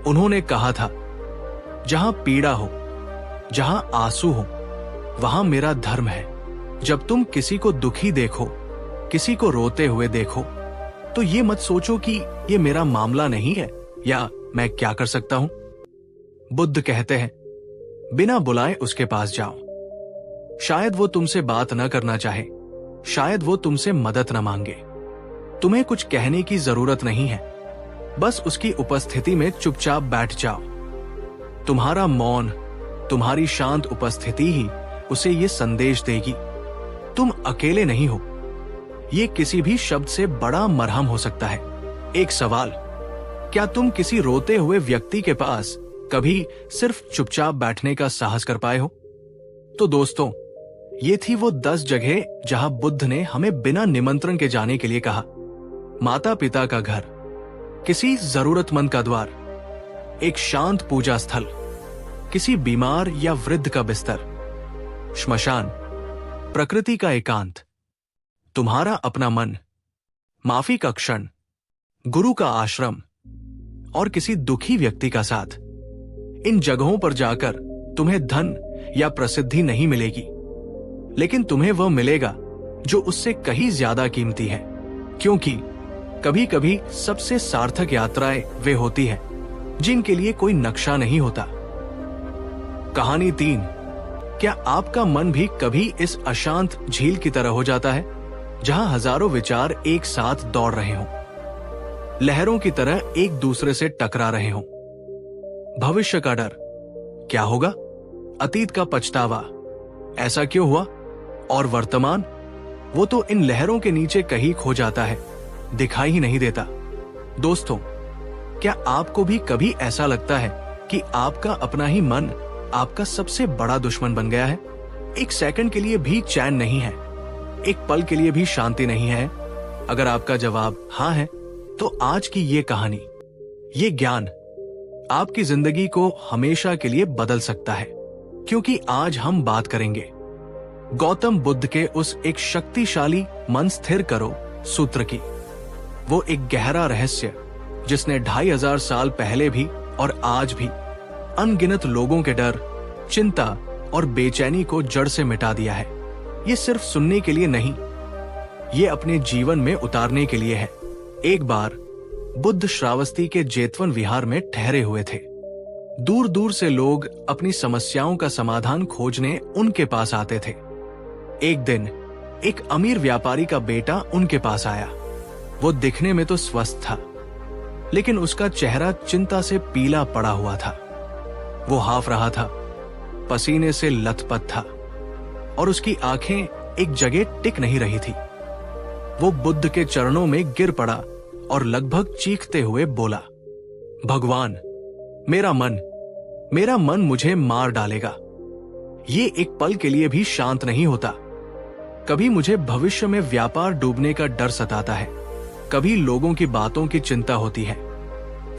उन्होंने कहा था, जहां पीड़ा हो, जहां आंसू हो, वहां मेरा धर्म है। जब तुम किसी को दुखी देखो, किसी को रोते हुए देखो, तो ये मत सोचो कि ये मेरा मामला नहीं है या मैं क्या कर सकता हूं। बुद्ध कहते हैं, बिना बुलाए उसके पास जाओ। शायद वो तुमसे बात न करना चाहे, शायद वो तुमसे मदद न मांगे। तुम्हें कुछ कहने की जरूरत नहीं है, बस उसकी उपस्थिति में चुपचाप बैठ जाओ। तुम्हारा मौन, तुम्हारी शांत उपस्थिति ही उसे ये संदेश देगी, तुम अकेले नहीं हो। ये किसी भी शब्द से बड़ा मरहम हो सकता है। एक सवाल, क्या तुम किसी रोते हुए व्यक्ति के पास कभी सिर्फ चुपचाप बैठने का साहस कर पाए हो? तो दोस्तों, ये थी वो 10 जगह जहां बुद्ध ने हमें बिना निमंत्रण के जाने के लिए कहा। माता पिता का घर, किसी जरूरतमंद का द्वार, एक शांत पूजा स्थल, किसी बीमार या वृद्ध का बिस्तर, श्मशान, प्रकृति का एकांत, तुम्हारा अपना मन, माफी का क्षण, गुरु का आश्रम और किसी दुखी व्यक्ति का साथ। इन जगहों पर जाकर तुम्हें धन या प्रसिद्धि नहीं मिलेगी, लेकिन तुम्हें वह मिलेगा जो उससे कहीं ज्यादा कीमती है। क्योंकि कभी कभी सबसे सार्थक यात्राएं वे होती हैं जिनके लिए कोई नक्शा नहीं होता। कहानी 3, क्या आपका मन भी कभी इस अशांत झील की तरह हो जाता है जहां हजारों विचार एक साथ दौड़ रहे हों, लहरों की तरह एक दूसरे से टकरा रहे हों? भविष्य का डर, क्या होगा? अतीत का पछतावा, ऐसा क्यों हुआ? और वर्तमान, वो तो इन लहरों के नीचे कहीं खो जाता है, दिखाई ही नहीं देता। दोस्तों, क्या आपको भी कभी ऐसा लगता है कि आपका अपना ही मन आपका सबसे बड़ा दुश्मन बन गया है? एक सेकंड के लिए भी चैन नहीं है, एक पल के लिए भी शांति नहीं है? अगर आपका जवाब हाँ है, तो आज की ये कहानी, ये ज्ञान आपकी जिंदगी को हमेशा के लिए बदल सकता है। क्योंकि आज हम बात करेंगे गौतम बुद्ध के उस एक शक्तिशाली मन स्थिर करो सूत्र की। वो एक गहरा रहस्य जिसने 2500 साल पहले भी और आज भी अनगिनत लोगों के डर, चिंता और बेचैनी को जड़ से मिटा दिया है। ये सिर्फ सुनने के लिए नहीं, ये अपने जीवन में उतारने के लिए है। एक बार बुद्ध श्रावस्ती के जेतवन विहार में ठहरे हुए थे। दूर दूर से लोग अपनी समस्याओं का समाधान खोजने उनके पास आते थे। एक दिन एक अमीर व्यापारी का बेटा उनके पास आया। वो दिखने में तो स्वस्थ था, लेकिन उसका चेहरा चिंता से पीला पड़ा हुआ था। वो हाफ रहा था, पसीने से लथपथ था और उसकी आंखें एक जगह टिक नहीं रही थी। वो बुद्ध के चरणों में गिर पड़ा और लगभग चीखते हुए बोला, भगवान, मेरा मन मुझे मार डालेगा। ये एक पल के लिए भी शांत नहीं होता। कभी मुझे भविष्य में व्यापार डूबने का डर सताता है, कभी लोगों की बातों की चिंता होती है,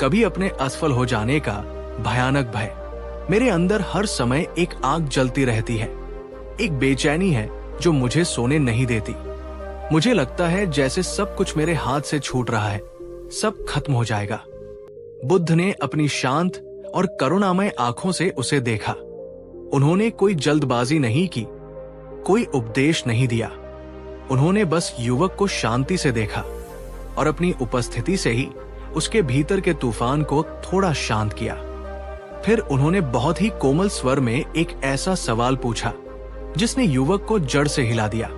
कभी अपने असफल हो जाने का भयानक भय। मेरे अंदर हर समय एक आग जलती रहती है, एक बेचैनी है जो मुझे सोने नहीं देती। मुझे लगता है जैसे सब कुछ मेरे हाथ से छूट रहा है, सब खत्म हो जाएगा। बुद्ध ने अपनी शांत और करुणामय आंखों से उसे देखा। उन्होंने कोई जल्दबाजी नहीं की, कोई उपदेश नहीं दिया। उन्होंने बस युवक को शांति से देखा और अपनी उपस्थिति से ही उसके भीतर के तूफान को थोड़ा शांत किया। फिर उन्होंने बहुत ही कोमल स्वर में एक ऐसा सवाल पूछा जिसने युवक को जड़ से हिला दिया।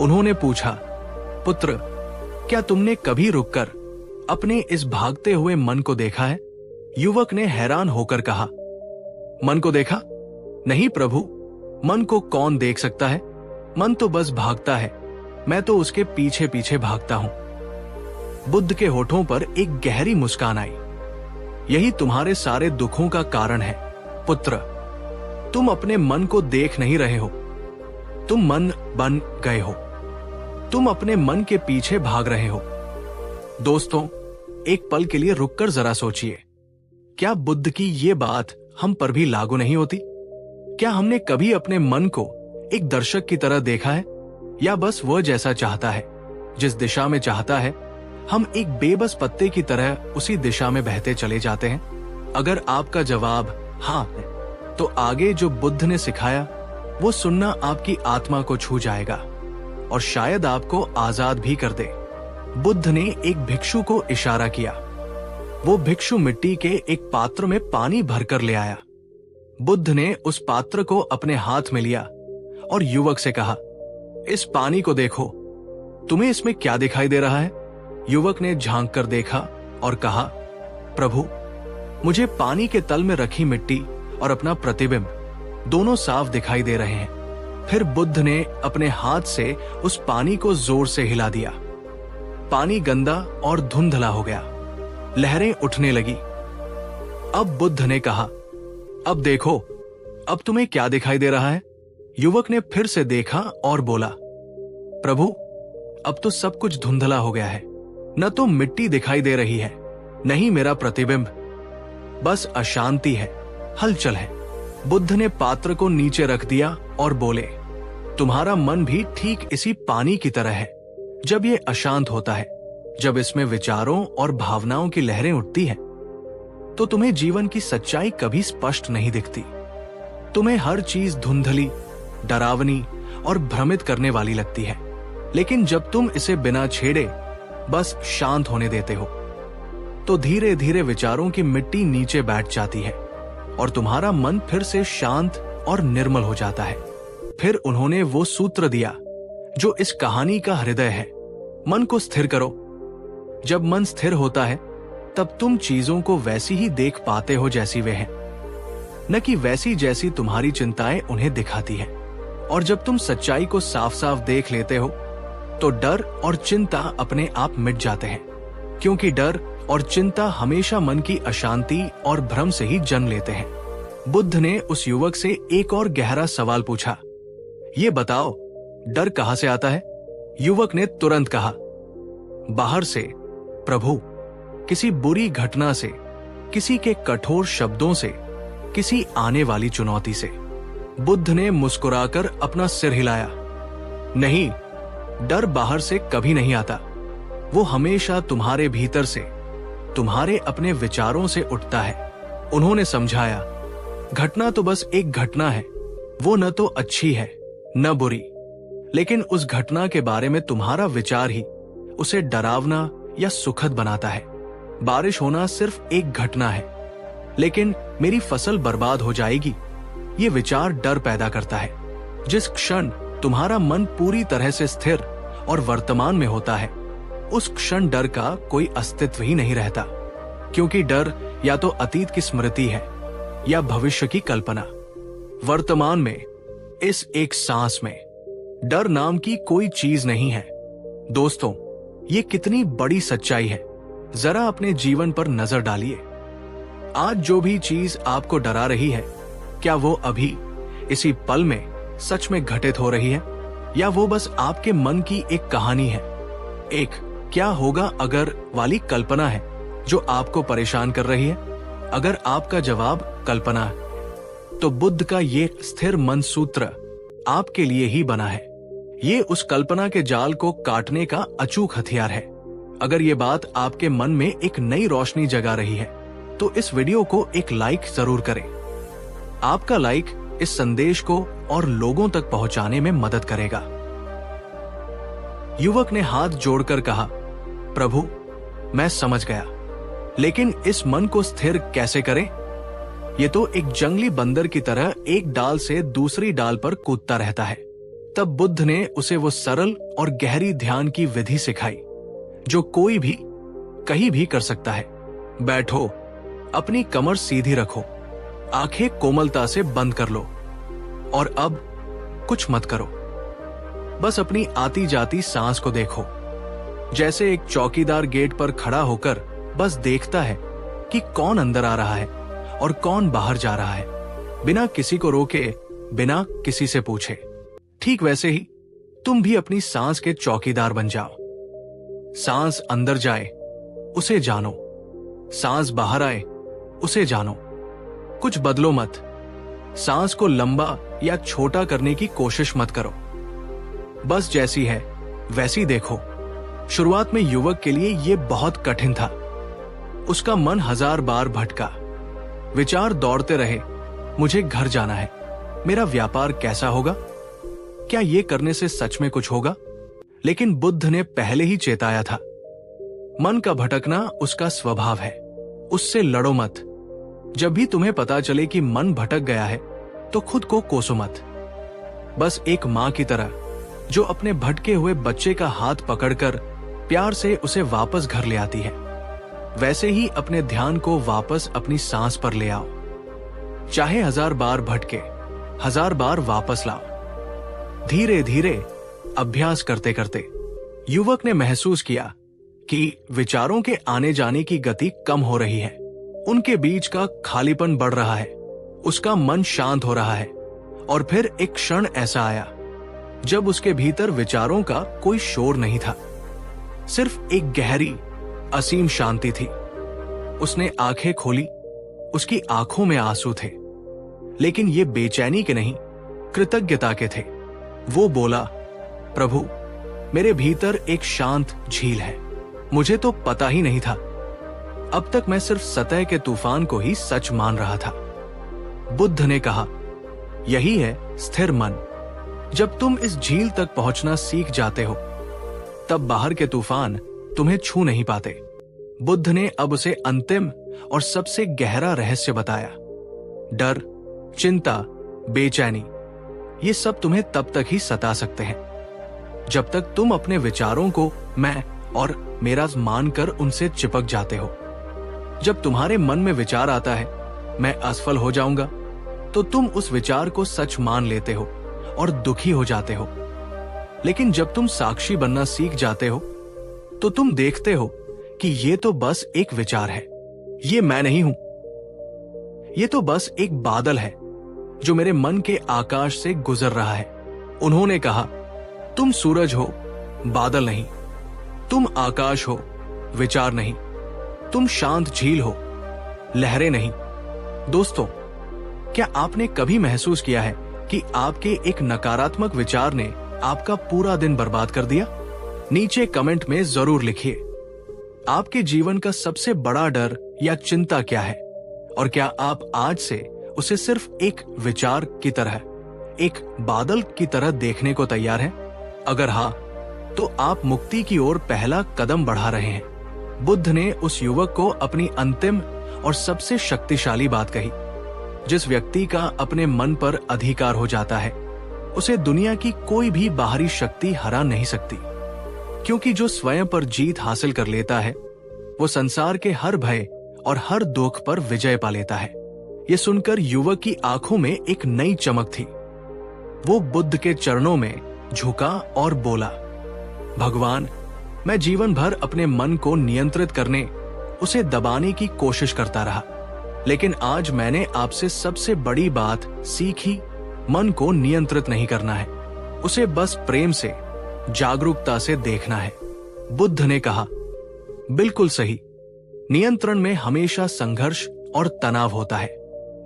उन्होंने पूछा, पुत्र, क्या तुमने कभी रुककर अपने इस भागते हुए मन को देखा है? युवक ने हैरान होकर कहा, मन को देखा? नहीं प्रभु, मन को कौन देख सकता है? मन तो बस भागता है, मैं तो उसके पीछे पीछे भागता हूं। बुद्ध के होठों पर एक गहरी मुस्कान आई। यही तुम्हारे सारे दुखों का कारण है पुत्र। तुम अपने मन को देख नहीं रहे हो, तुम मन बन गए हो। तुम अपने मन के पीछे भाग रहे हो। दोस्तों, एक पल के लिए रुककर जरा सोचिए, क्या बुद्ध की ये बात हम पर भी लागू नहीं होती? क्या हमने कभी अपने मन को एक दर्शक की तरह देखा है, या बस वह जैसा चाहता है, जिस दिशा में चाहता है, हम एक बेबस पत्ते की तरह उसी दिशा में बहते चले जाते हैं? अगर आपका जवाब हाँ है, तो आगे जो बुद्ध ने सिखाया वो सुनना आपकी आत्मा को छू जाएगा और शायद आपको आजाद भी कर दे। बुद्ध ने एक भिक्षु को इशारा किया। वो भिक्षु मिट्टी के एक पात्र में पानी भरकर ले आया। बुद्ध ने उस पात्र को अपने हाथ में लिया और युवक से कहा, इस पानी को देखो, तुम्हें इसमें क्या दिखाई दे रहा है? युवक ने झांक कर देखा और कहा, प्रभु, मुझे पानी के तल में रखी मिट्टी और अपना प्रतिबिंब दोनों साफ दिखाई दे रहे हैं। फिर बुद्ध ने अपने हाथ से उस पानी को जोर से हिला दिया। पानी गंदा और धुंधला हो गया, लहरें उठने लगी। अब बुद्ध ने कहा, अब देखो, अब तुम्हें क्या दिखाई दे रहा है? युवक ने फिर से देखा और बोला, प्रभु, अब तो सब कुछ धुंधला हो गया है। न तो मिट्टी दिखाई दे रही है, न ही मेरा प्रतिबिंब, बस अशांति है, हलचल है। बुद्ध ने पात्र को नीचे रख दिया और बोले, तुम्हारा मन भी ठीक इसी पानी की तरह है। जब ये अशांत होता है, जब इसमें विचारों और भावनाओं की लहरें उठती हैं, तो तुम्हें जीवन की सच्चाई कभी स्पष्ट नहीं दिखती। तुम्हें हर चीज धुंधली, डरावनी और भ्रमित करने वाली लगती है। लेकिन जब तुम इसे बिना छेड़े बस शांत होने देते हो, तो धीरे धीरे विचारों की मिट्टी नीचे बैठ जाती है और तुम्हारा मन फिर से शांत और निर्मल हो जाता है। फिर उन्होंने वो सूत्र दिया जो इस कहानी का हृदय है, मन को स्थिर करो। जब मन स्थिर होता है, तब तुम चीजों को वैसी ही देख पाते हो जैसी वे हैं, न कि वैसी जैसी तुम्हारी चिंताएं उन्हें दिखाती है। और जब तुम सच्चाई को साफ साफ देख लेते हो, तो डर और चिंता अपने आप मिट जाते हैं, क्योंकि डर और चिंता हमेशा मन की अशांति और भ्रम से ही जन्म लेते हैं। बुद्ध ने उस युवक से एक और गहरा सवाल पूछा, ये बताओ, डर कहां से आता है? युवक ने तुरंत कहा, बाहर से प्रभु, किसी बुरी घटना से, किसी के कठोर शब्दों से, किसी आने वाली चुनौती से। बुद्ध ने मुस्कुराकर अपना सिर हिलाया, नहीं, डर बाहर से कभी नहीं आता, वो हमेशा तुम्हारे भीतर से, तुम्हारे अपने विचारों से उठता है। उन्होंने समझाया, घटना तो बस एक घटना है, वो न तो अच्छी है न बुरी, लेकिन उस घटना के बारे में तुम्हारा विचार ही उसे डरावना या सुखद बनाता है। बारिश होना सिर्फ एक घटना है, लेकिन मेरी फसल बर्बाद हो जाएगी, ये विचार डर पैदा करता है। जिस क्षण तुम्हारा मन पूरी तरह से स्थिर और वर्तमान में होता है, उस क्षण डर का कोई अस्तित्व ही नहीं रहता, क्योंकि डर या तो अतीत की स्मृति है या भविष्य की कल्पना। वर्तमान में, इस एक सांस में, डर नाम की कोई चीज नहीं है। दोस्तों, ये कितनी बड़ी सच्चाई है, जरा अपने जीवन पर नजर डालिए। आज जो भी चीज आपको डरा रही है, क्या वो अभी इसी पल में सच में घटित हो रही है, या वो बस आपके मन की एक कहानी है, एक क्या होगा अगर वाली कल्पना है जो आपको परेशान कर रही है? अगर आपका जवाब कल्पना है, तो बुद्ध का ये स्थिर मन सूत्र आपके लिए ही बना है। ये उस कल्पना के जाल को काटने का अचूक हथियार है। अगर ये बात आपके मन में एक नई रोशनी जगा रही है, तो इस वीडियो को एक लाइक जरूर करें। आपका लाइक इस संदेश को और लोगों तक पहुंचाने में मदद करेगा। युवक ने हाथ जोड़कर कहा, प्रभु, मैं समझ गया, लेकिन इस मन को स्थिर कैसे करें? ये तो एक जंगली बंदर की तरह एक डाल से दूसरी डाल पर कूदता रहता है। तब बुद्ध ने उसे वो सरल और गहरी ध्यान की विधि सिखाई जो कोई भी कहीं भी कर सकता है। बैठो, अपनी कमर सीधी रखो, आंखें कोमलता से बंद कर लो और अब कुछ मत करो। बस अपनी आती जाती सांस को देखो, जैसे एक चौकीदार गेट पर खड़ा होकर बस देखता है कि कौन अंदर आ रहा है और कौन बाहर जा रहा है, बिना किसी को रोके, बिना किसी से पूछे। ठीक वैसे ही तुम भी अपनी सांस के चौकीदार बन जाओ। सांस अंदर जाए, उसे जानो, सांस बाहर आए, उसे जानो। कुछ बदलो मत, सांस को लंबा या छोटा करने की कोशिश मत करो, बस जैसी है वैसी देखो। शुरुआत में युवक के लिए यह बहुत कठिन था। उसका मन 1000 बार भटका, विचार दौड़ते रहे, मुझे घर जाना है, मेरा व्यापार कैसा होगा, क्या ये करने से सच में कुछ होगा? लेकिन बुद्ध ने पहले ही चेताया था, मन का भटकना उसका स्वभाव है, उससे लड़ो मत। जब भी तुम्हें पता चले कि मन भटक गया है, तो खुद को कोसो मत। बस एक मां की तरह जो अपने भटके हुए बच्चे का हाथ पकड़कर प्यार से उसे वापस घर ले आती है, वैसे ही अपने ध्यान को वापस अपनी सांस पर ले आओ। चाहे 1000 बार भटके, 1000 बार वापस लाओ। धीरे धीरे अभ्यास करते करते युवक ने महसूस किया कि विचारों के आने जाने की गति कम हो रही है, उनके बीच का खालीपन बढ़ रहा है, उसका मन शांत हो रहा है। और फिर एक क्षण ऐसा आया जब उसके भीतर विचारों का कोई शोर नहीं था, सिर्फ एक गहरी असीम शांति थी। उसने आंखें खोली, उसकी आंखों में आंसू थे, लेकिन ये बेचैनी के नहीं, कृतज्ञता के थे। वो बोला, प्रभु, मेरे भीतर एक शांत झील है, मुझे तो पता ही नहीं था। अब तक मैं सिर्फ सतह के तूफान को ही सच मान रहा था। बुद्ध ने कहा, यही है स्थिर मन। जब तुम इस झील तक पहुंचना सीख जाते हो, तब बाहर के तूफान तुम्हें छू नहीं पाते। बुद्ध ने अब उसे अंतिम और सबसे गहरा रहस्य बताया। डर, चिंता, बेचैनी, ये सब तुम्हें तब तक ही सता सकते हैं जब तक तुम अपने विचारों को मैं और मेरा मानकर उनसे चिपक जाते हो। जब तुम्हारे मन में विचार आता है, मैं असफल हो जाऊंगा, तो तुम उस विचार को सच मान लेते हो और दुखी हो जाते हो। लेकिन जब तुम साक्षी बनना सीख जाते हो, तो तुम देखते हो कि ये तो बस एक विचार है, ये मैं नहीं हूं। ये तो बस एक बादल है जो मेरे मन के आकाश से गुजर रहा है। उन्होंने कहा, तुम सूरज हो, बादल नहीं। तुम आकाश हो, विचार नहीं। तुम शांत झील हो, लहरें नहीं। दोस्तों, क्या आपने कभी महसूस किया है कि आपके एक नकारात्मक विचार ने आपका पूरा दिन बर्बाद कर दिया? नीचे कमेंट में जरूर लिखिए। आपके जीवन का सबसे बड़ा डर या चिंता क्या है, और क्या आप आज से उसे सिर्फ एक विचार की तरह, एक बादल की तरह देखने को तैयार हैं? अगर हाँ, तो आप मुक्ति की ओर पहला कदम बढ़ा रहे हैं। बुद्ध ने उस युवक को अपनी अंतिम और सबसे शक्तिशाली बात कही। जिस व्यक्ति का अपने मन पर अधिकार हो जाता है, उसे दुनिया की कोई भी बाहरी शक्ति हरा नहीं सकती, क्योंकि जो स्वयं पर जीत हासिल कर लेता है, वो संसार के हर भय और हर दुख पर विजय पा लेता है। ये सुनकर युवक की आंखों में एक नई चमक थी। वो बुद्ध के चरणों में झुका और बोला, भगवान, मैं जीवन भर अपने मन को नियंत्रित करने, उसे दबाने की कोशिश करता रहा, लेकिन आज मैंने आपसे सबसे बड़ी बात सीखी, मन को नियंत्रित नहीं करना है, उसे बस प्रेम से, जागरूकता से देखना है। बुद्ध ने कहा, बिल्कुल सही। नियंत्रण में हमेशा संघर्ष और तनाव होता है।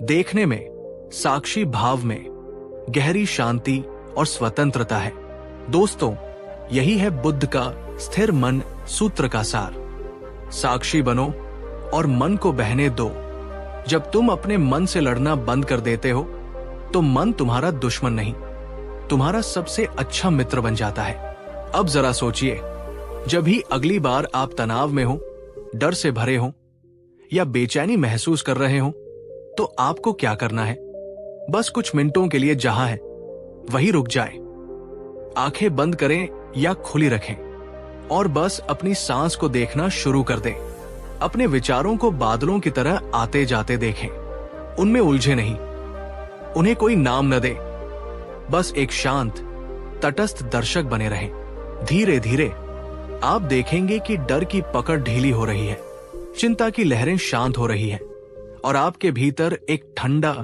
देखने में, साक्षी भाव में गहरी शांति और स्वतंत्रता है। दोस्तों, यही है बुद्ध का स्थिर मन सूत्र का सार। साक्षी बनो और मन को बहने दो। जब तुम अपने मन से लड़ना बंद कर देते हो तो मन तुम्हारा दुश्मन नहीं, तुम्हारा सबसे अच्छा मित्र बन जाता है। अब जरा सोचिए, जब भी अगली बार आप तनाव में हो, डर से भरे हो या बेचैनी महसूस कर रहे हो, तो आपको क्या करना है? बस कुछ मिनटों के लिए जहां है वहीं रुक जाए। आंखें बंद करें या खुली रखें और बस अपनी सांस को देखना शुरू कर दें। अपने विचारों को बादलों की तरह आते जाते देखें। उनमें उलझे नहीं, उन्हें कोई नाम न दे। बस एक शांत, तटस्थ दर्शक बने रहें। धीरे धीरे आप देखेंगे कि डर की पकड़ ढीली हो रही है, चिंता की लहरें शांत हो रही है और आपके भीतर एक ठंडा,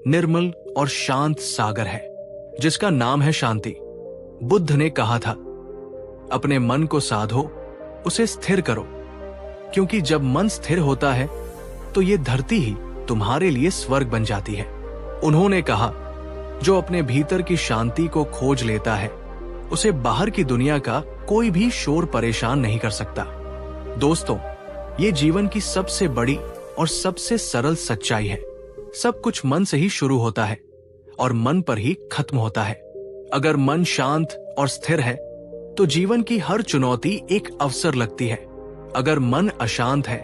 निर्मल और शांत सागर है जिसका नाम है शांति। बुद्ध ने कहा था, अपने मन को साधो, उसे स्थिर करो, क्योंकि जब मन स्थिर होता है तो ये धरती ही तुम्हारे लिए स्वर्ग बन जाती है। उन्होंने कहा, जो अपने भीतर की शांति को खोज लेता है उसे बाहर की दुनिया का कोई भी शोर परेशान नहीं कर सकता। दोस्तों, ये जीवन की सबसे बड़ी और सबसे सरल सच्चाई है। सब कुछ मन से ही शुरू होता है और मन पर ही खत्म होता है। अगर मन शांत और स्थिर है तो जीवन की हर चुनौती एक अवसर लगती है। अगर मन अशांत है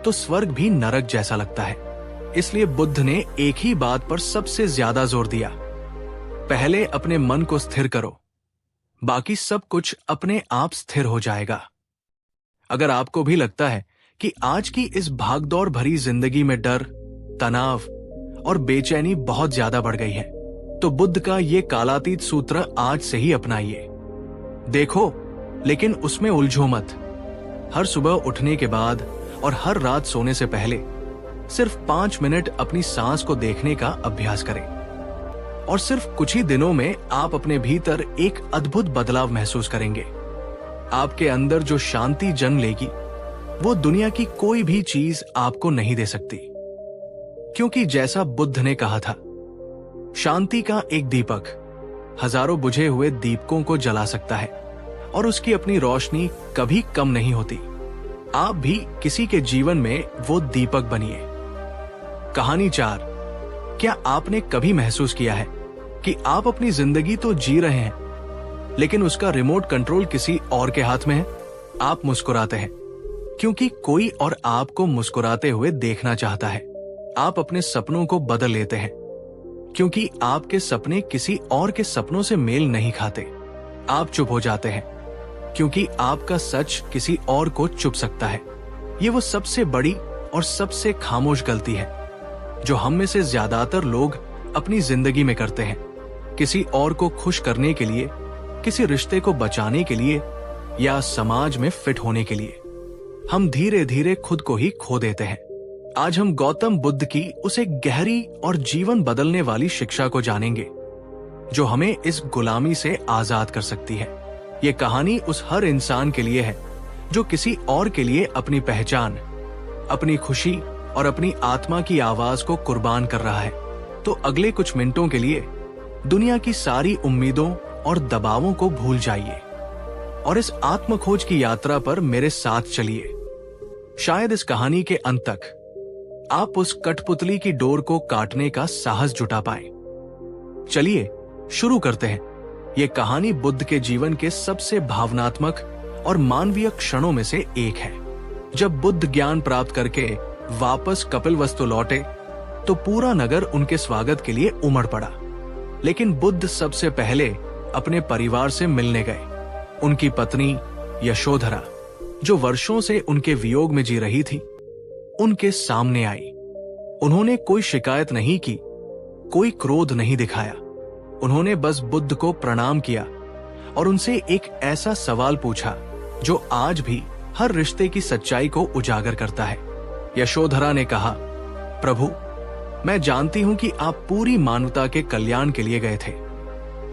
तो स्वर्ग भी नरक जैसा लगता है। इसलिए बुद्ध ने एक ही बात पर सबसे ज्यादा जोर दिया, पहले अपने मन को स्थिर करो, बाकी सब कुछ अपने आप स्थिर हो जाएगा। अगर आपको भी लगता है कि आज की इस भागदौड़ भरी जिंदगी में डर, तनाव और बेचैनी बहुत ज्यादा बढ़ गई है, तो बुद्ध का ये कालातीत सूत्र आज से ही अपनाइए। देखो, लेकिन उसमें उलझो मत। हर सुबह उठने के बाद और हर रात सोने से पहले सिर्फ 5 मिनट अपनी सांस को देखने का अभ्यास करें और सिर्फ कुछ ही दिनों में आप अपने भीतर एक अद्भुत बदलाव महसूस करेंगे। आपके अंदर जो शांति जन्म लेगी वो दुनिया की कोई भी चीज आपको नहीं दे सकती, क्योंकि जैसा बुद्ध ने कहा था, शांति का एक दीपक हजारों बुझे हुए दीपकों को जला सकता है और उसकी अपनी रोशनी कभी कम नहीं होती। आप भी किसी के जीवन में वो दीपक बनिए। कहानी 4। क्या आपने कभी महसूस किया है कि आप अपनी जिंदगी तो जी रहे हैं, लेकिन उसका रिमोट कंट्रोल किसी और के हाथ में है? आप मुस्कुराते हैं क्योंकि कोई और आपको मुस्कुराते हुए देखना चाहता है। आप अपने सपनों को बदल लेते हैं क्योंकि आपके सपने किसी और के सपनों से मेल नहीं खाते। आप चुप हो जाते हैं क्योंकि आपका सच किसी और को चुप सकता है। ये वो सबसे बड़ी और सबसे खामोश गलती है जो हम में से ज्यादातर लोग अपनी जिंदगी में करते हैं। किसी और को खुश करने के लिए, किसी रिश्ते को बचाने के लिए या समाज में फिट होने के लिए हम धीरे धीरे खुद को ही खो देते हैं। आज हम गौतम बुद्ध की उस एक गहरी और जीवन बदलने वाली शिक्षा को जानेंगे जो हमें इस गुलामी से आजाद कर सकती है। ये कहानी उस हर इंसान के लिए है जो किसी और के लिए अपनी पहचान, अपनी खुशी और अपनी आत्मा की आवाज को कुर्बान कर रहा है। तो अगले कुछ मिनटों के लिए दुनिया की सारी उम्मीदों और दबावों को भूल जाइए और इस आत्मखोज की यात्रा पर मेरे साथ चलिए। शायद इस कहानी के अंत तक आप उस कठपुतली की डोर को काटने का साहस जुटा पाए। चलिए शुरू करते हैं। ये कहानी बुद्ध के जीवन के सबसे भावनात्मक और मानवीय क्षणों में से एक है। जब बुद्ध ज्ञान प्राप्त करके वापस कपिलवस्तु लौटे तो पूरा नगर उनके स्वागत के लिए उमड़ पड़ा। लेकिन बुद्ध सबसे पहले अपने परिवार से मिलने गए। उनकी पत्नी यशोधरा, जो वर्षों से उनके वियोग में जी रही थी, उनके सामने आई। उन्होंने कोई शिकायत नहीं की, कोई क्रोध नहीं दिखाया। उन्होंने बस बुद्ध को प्रणाम किया और उनसे एक ऐसा सवाल पूछा जो आज भी हर रिश्ते की सच्चाई को उजागर करता है। यशोधरा ने कहा, प्रभु, मैं जानती हूं कि आप पूरी मानवता के कल्याण के लिए गए थे,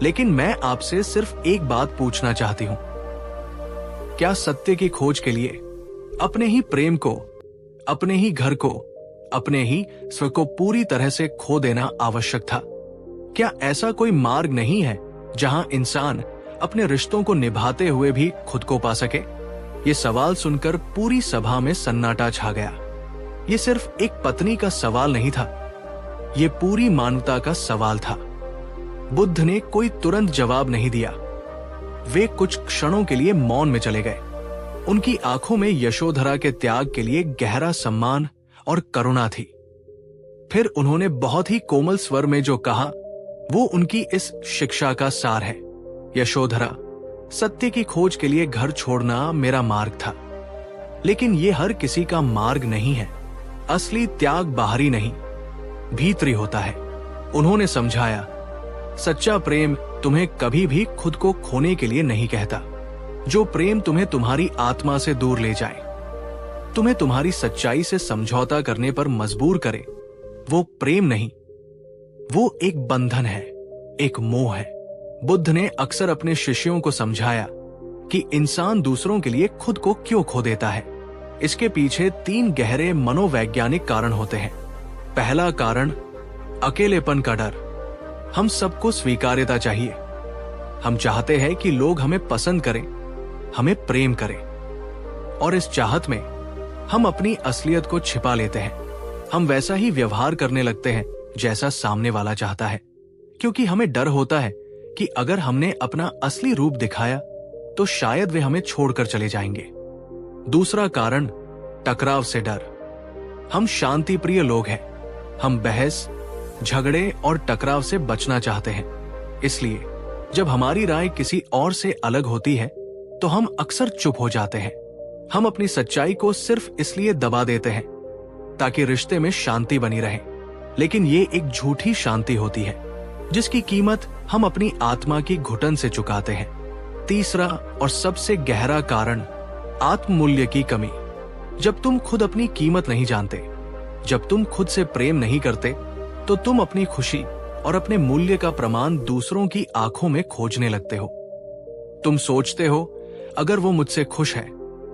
लेकिन मैं आपसे सिर्फ एक बात पूछना चाहती हूं। क्या सत्य की खोज के लिए अपने ही प्रेम को, अपने ही घर को, अपने ही स्व को पूरी तरह से खो देना आवश्यक था? क्या ऐसा कोई मार्ग नहीं है जहां इंसान अपने रिश्तों को निभाते हुए भी खुद को पा सके? ये सवाल सुनकर पूरी सभा में सन्नाटा छा गया। ये सिर्फ एक पत्नी का सवाल नहीं था, ये पूरी मानवता का सवाल था। बुद्ध ने कोई तुरंत जवाब नहीं दिया। वे कुछ क्षणों के लिए मौन में चले गए। उनकी आंखों में यशोधरा के त्याग के लिए गहरा सम्मान और करुणा थी। फिर उन्होंने बहुत ही कोमल स्वर में जो कहा, वो उनकी इस शिक्षा का सार है। यशोधरा, सत्य की खोज के लिए घर छोड़ना मेरा मार्ग था, लेकिन ये हर किसी का मार्ग नहीं है। असली त्याग बाहरी नहीं, भीतरी होता है। उन्होंने समझाया, सच्चा प्रेम तुम्हें कभी भी खुद को खोने के लिए नहीं कहता। जो प्रेम तुम्हें तुम्हारी आत्मा से दूर ले जाए, तुम्हें तुम्हारी सच्चाई से समझौता करने पर मजबूर करे, वो प्रेम नहीं, वो एक बंधन है, एक मोह है। बुद्ध ने अक्सर अपने शिष्यों को समझाया कि इंसान दूसरों के लिए खुद को क्यों खो देता है। इसके पीछे 3 गहरे मनोवैज्ञानिक कारण होते हैं। पहला कारण, अकेलेपन का डर। हम सबको स्वीकार्यता चाहिए। हम चाहते हैं कि लोग हमें पसंद करें, हमें प्रेम करें, और इस चाहत में हम अपनी असलियत को छिपा लेते हैं। हम वैसा ही व्यवहार करने लगते हैं जैसा सामने वाला चाहता है, क्योंकि हमें डर होता है कि अगर हमने अपना असली रूप दिखाया तो शायद वे हमें छोड़कर चले जाएंगे। दूसरा कारण, टकराव से डर। हम शांति प्रिय लोग हैं। हम बहस, झगड़े और टकराव से बचना चाहते हैं। इसलिए जब हमारी राय किसी और से अलग होती है तो हम अक्सर चुप हो जाते हैं। हम अपनी सच्चाई को सिर्फ इसलिए दबा देते हैं ताकि रिश्ते में शांति बनी रहे, लेकिन ये एक झूठी शांति होती है जिसकी कीमत हम अपनी आत्मा की घुटन से चुकाते हैं। तीसरा और सबसे गहरा कारण, आत्ममूल्य की कमी। जब तुम खुद अपनी कीमत नहीं जानते, जब तुम खुद से प्रेम नहीं करते, तो तुम अपनी खुशी और अपने मूल्य का प्रमाण दूसरों की आंखों में खोजने लगते हो। तुम सोचते हो, अगर वो मुझसे खुश है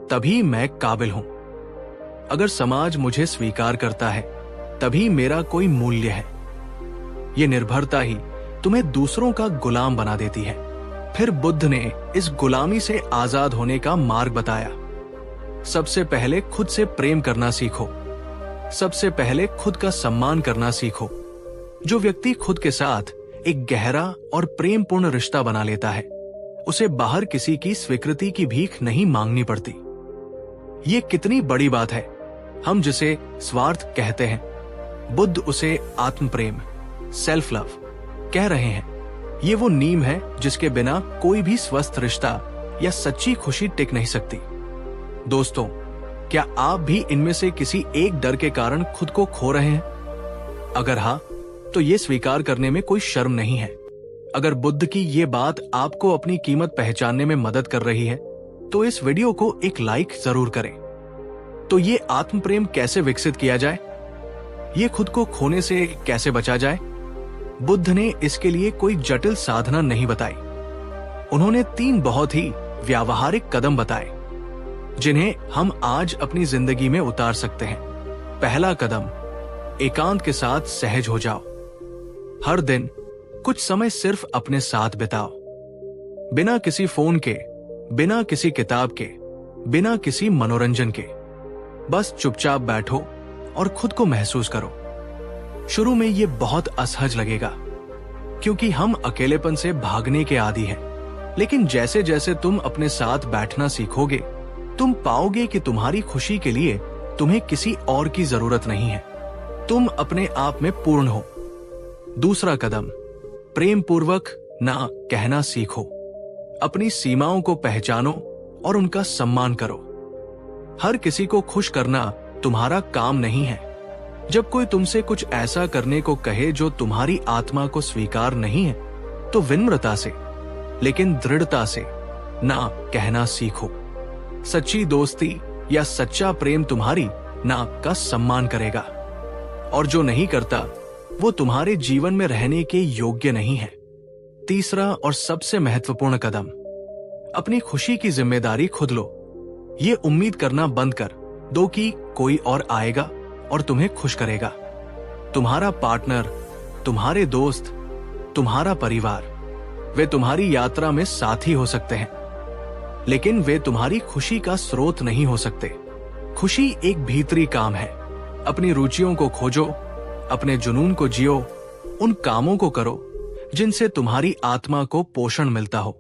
तभी मैं काबिल हूं। अगर समाज मुझे स्वीकार करता है तभी मेरा कोई मूल्य है। ये निर्भरता ही तुम्हें दूसरों का गुलाम बना देती है। फिर बुद्ध ने इस गुलामी से आजाद होने का मार्ग बताया। सबसे पहले खुद से प्रेम करना सीखो। सबसे पहले खुद का सम्मान करना सीखो। जो व्यक्ति खुद के साथ एक गहरा और प्रेमपूर्ण रिश्ता बना लेता है, उसे बाहर किसी की स्वीकृति की भीख नहीं मांगनी पड़ती। ये कितनी बड़ी बात है। हम जिसे स्वार्थ कहते हैं, बुद्ध उसे आत्म प्रेम, सेल्फ लव कह रहे हैं। ये वो नींव है जिसके बिना कोई भी स्वस्थ रिश्ता या सच्ची खुशी टिक नहीं सकती। दोस्तों, क्या आप भी इनमें से किसी एक डर के कारण खुद को खो रहे हैं? अगर हाँ, तो ये स्वीकार करने में कोई शर्म नहीं है। अगर बुद्ध की ये बात आपको अपनी कीमत पहचानने में मदद कर रही है, तो इस वीडियो को एक लाइक जरूर करें। तो ये आत्म प्रेम कैसे विकसित किया जाए? ये खुद को खोने से कैसे बचा जाए? बुद्ध ने इसके लिए कोई जटिल साधना नहीं बताई। उन्होंने 3 बहुत ही व्यावहारिक कदम बताए जिन्हें हम आज अपनी जिंदगी में उतार सकते हैं। पहला कदम, एकांत के साथ सहज हो जाओ। हर दिन कुछ समय सिर्फ अपने साथ बिताओ। बिना किसी फोन के, बिना किसी किताब के, बिना किसी मनोरंजन के। बस चुपचाप बैठो और खुद को महसूस करो। शुरू में ये बहुत असहज लगेगा क्योंकि हम अकेलेपन से भागने के आदी हैं। लेकिन जैसे जैसे तुम अपने साथ बैठना सीखोगे, तुम पाओगे कि तुम्हारी खुशी के लिए तुम्हें किसी और की जरूरत नहीं है। तुम अपने आप में पूर्ण हो। दूसरा कदम, प्रेम पूर्वक ना कहना सीखो। अपनी सीमाओं को पहचानो और उनका सम्मान करो। हर किसी को खुश करना तुम्हारा काम नहीं है। जब कोई तुमसे कुछ ऐसा करने को कहे जो तुम्हारी आत्मा को स्वीकार नहीं है, तो विनम्रता से लेकिन दृढ़ता से ना कहना सीखो। सच्ची दोस्ती या सच्चा प्रेम तुम्हारी ना का सम्मान करेगा, और जो नहीं करता वो तुम्हारे जीवन में रहने के योग्य नहीं है। तीसरा और सबसे महत्वपूर्ण कदम, अपनी खुशी की जिम्मेदारी खुद लो। ये उम्मीद करना बंद कर दो कि कोई और आएगा और तुम्हें खुश करेगा। तुम्हारा पार्टनर, तुम्हारे दोस्त, तुम्हारा परिवार, वे तुम्हारी यात्रा में साथी हो सकते हैं, लेकिन वे तुम्हारी खुशी का स्रोत नहीं हो सकते। खुशी एक भीतरी काम है। अपनी रुचियों को खोजो, अपने जुनून को जियो, उन कामों को करो जिनसे तुम्हारी आत्मा को पोषण मिलता हो,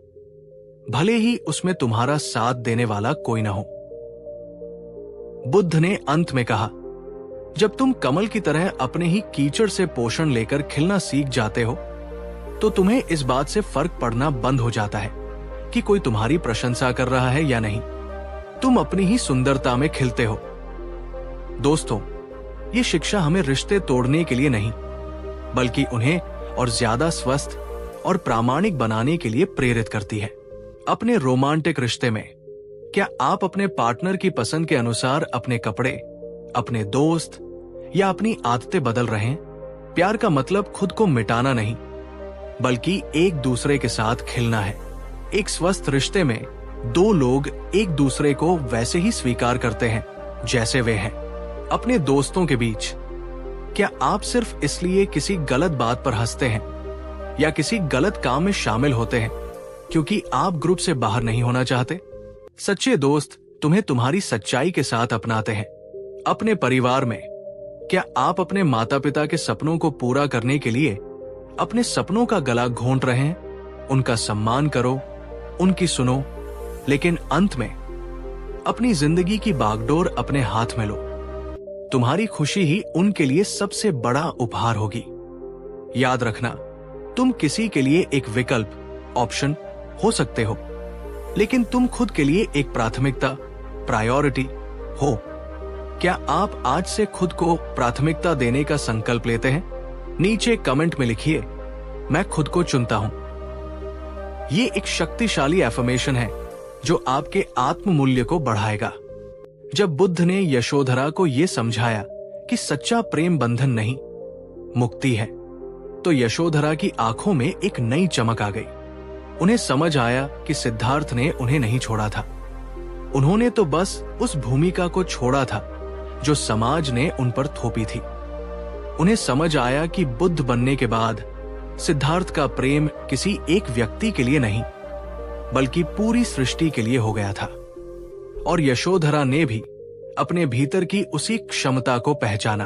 भले ही उसमें तुम्हारा साथ देने वाला कोई ना हो। बुद्ध ने अंत में कहा, जब तुम कमल की तरह अपने ही कीचड़ से पोषण लेकर खिलना सीख जाते हो, तो तुम्हें इस बात से फर्क पड़ना बंद हो जाता है कि कोई तुम्हारी प्रशंसा कर रहा है या नहीं। तुम अपनी ही सुंदरता में खिलते हो। दोस्तों, ये शिक्षा हमें रिश्ते तोड़ने के लिए नहीं, बल्कि उन्हें और ज्यादा स्वस्थ और प्रामाणिक बनाने के लिए प्रेरित करती है। अपने रोमांटिक रिश्ते में क्या आप अपने पार्टनर की पसंद के अनुसार अपने कपड़े, अपने दोस्त या अपनी आदतें बदल रहे हैं? प्यार का मतलब खुद को मिटाना नहीं, बल्कि एक दूसरे के साथ खिलना है। एक स्वस्थ रिश्ते में दो लोग एक दूसरे को वैसे ही स्वीकार करते हैं जैसे वे हैं। अपने दोस्तों के बीच क्या आप सिर्फ इसलिए किसी गलत बात पर हंसते हैं या किसी गलत काम में शामिल होते हैं क्योंकि आप ग्रुप से बाहर नहीं होना चाहते? सच्चे दोस्त तुम्हें तुम्हारी सच्चाई के साथ अपनाते हैं। अपने परिवार में क्या आप अपने माता पिता के सपनों को पूरा करने के लिए अपने सपनों का गला घोंट रहे हैं? उनका सम्मान करो, उनकी सुनो, लेकिन अंत में अपनी जिंदगी की बागडोर अपने हाथ में लो। तुम्हारी खुशी ही उनके लिए सबसे बड़ा उपहार होगी। याद रखना, तुम किसी के लिए एक विकल्प, ऑप्शन हो सकते हो, लेकिन तुम खुद के लिए एक प्राथमिकता, प्रायोरिटी हो। क्या आप आज से खुद को प्राथमिकता देने का संकल्प लेते हैं? नीचे कमेंट में लिखिए, मैं खुद को चुनता हूं। ये एक शक्तिशाली एफर्मेशन है जो आपके आत्म मूल्य को बढ़ाएगा। जब बुद्ध ने यशोधरा को यह समझाया कि सच्चा प्रेम बंधन नहीं, मुक्ति है, तो यशोधरा की आंखों में एक नई चमक आ गई। उन्हें समझ आया कि सिद्धार्थ ने उन्हें नहीं छोड़ा था, उन्होंने तो बस उस भूमिका को छोड़ा था जो समाज ने उन पर थोपी थी। उन्हें समझ आया कि बुद्ध बनने के बाद सिद्धार्थ का प्रेम किसी एक व्यक्ति के लिए नहीं, बल्कि पूरी सृष्टि के लिए हो गया था। और यशोधरा ने भी अपने भीतर की उसी क्षमता को पहचाना।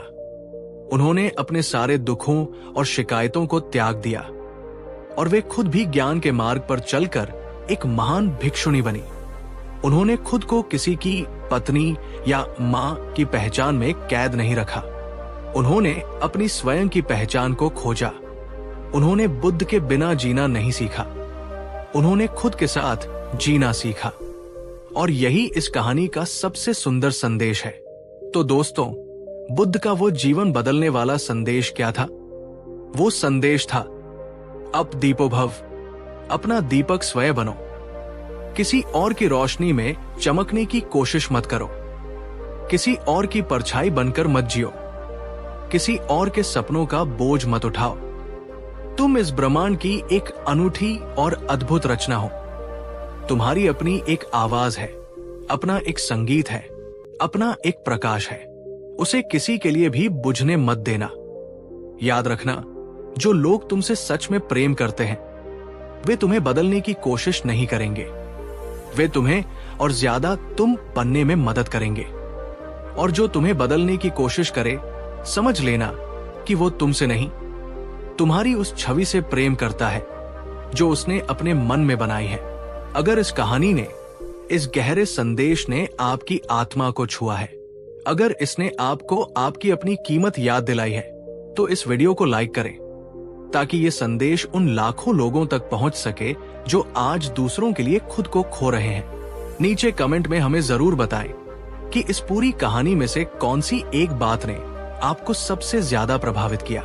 उन्होंने अपने सारे दुखों और शिकायतों को त्याग दिया और वे खुद भी ज्ञान के मार्ग पर चलकर एक महान भिक्षुणी बनी। उन्होंने खुद को किसी की पत्नी या मां की पहचान में कैद नहीं रखा। उन्होंने अपनी स्वयं की पहचान को खोजा। उन्होंने बुद्ध के बिना जीना नहीं सीखा, उन्होंने खुद के साथ जीना सीखा। और यही इस कहानी का सबसे सुंदर संदेश है। तो दोस्तों, बुद्ध का वो जीवन बदलने वाला संदेश क्या था? वो संदेश था, अप दीपो भव, अपना दीपक स्वयं बनो। किसी और की रोशनी में चमकने की कोशिश मत करो। किसी और की परछाई बनकर मत जियो। किसी और के सपनों का बोझ मत उठाओ। तुम इस ब्रह्मांड की एक अनूठी और अद्भुत रचना हो। तुम्हारी अपनी एक आवाज है, अपना एक संगीत है, अपना एक प्रकाश है। उसे किसी के लिए भी बुझने मत देना। याद रखना, जो लोग तुमसे सच में प्रेम करते हैं, वे तुम्हें बदलने की कोशिश नहीं करेंगे। वे तुम्हें और ज्यादा तुम बनने में मदद करेंगे। और जो तुम्हें बदलने की कोशिश करे, समझ लेना कि वो तुमसे नहीं, तुम्हारी उस छवि से प्रेम करता है जो उसने अपने मन में बनाई है। अगर इस कहानी ने, इस गहरे संदेश ने आपकी आत्मा को छुआ है, अगर इसने आपको आपकी अपनी कीमत याद दिलाई है, तो इस वीडियो को लाइक करें ताकि ये संदेश उन लाखों लोगों तक पहुंच सके जो आज दूसरों के लिए खुद को खो रहे हैं। नीचे कमेंट में हमें जरूर बताएं कि इस पूरी कहानी में से कौन सी एक बात ने आपको सबसे ज्यादा प्रभावित किया।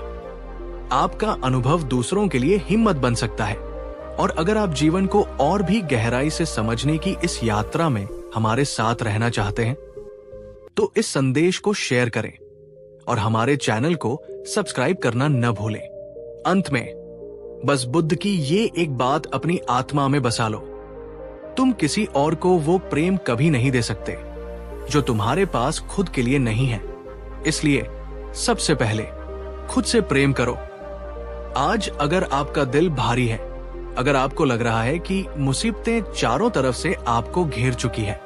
आपका अनुभव दूसरों के लिए हिम्मत बन सकता है। और अगर आप जीवन को और भी गहराई से समझने की इस यात्रा में हमारे साथ रहना चाहते हैं, तो इस संदेश को शेयर करें और हमारे चैनल को सब्सक्राइब करना न भूलें। अंत में बस बुद्ध की ये एक बात अपनी आत्मा में बसा लो, तुम किसी और को वो प्रेम कभी नहीं दे सकते जो तुम्हारे पास खुद के लिए नहीं है। इसलिए सबसे पहले खुद से प्रेम करो। आज अगर आपका दिल भारी है, अगर आपको लग रहा है कि मुसीबतें चारों तरफ से आपको घेर चुकी है,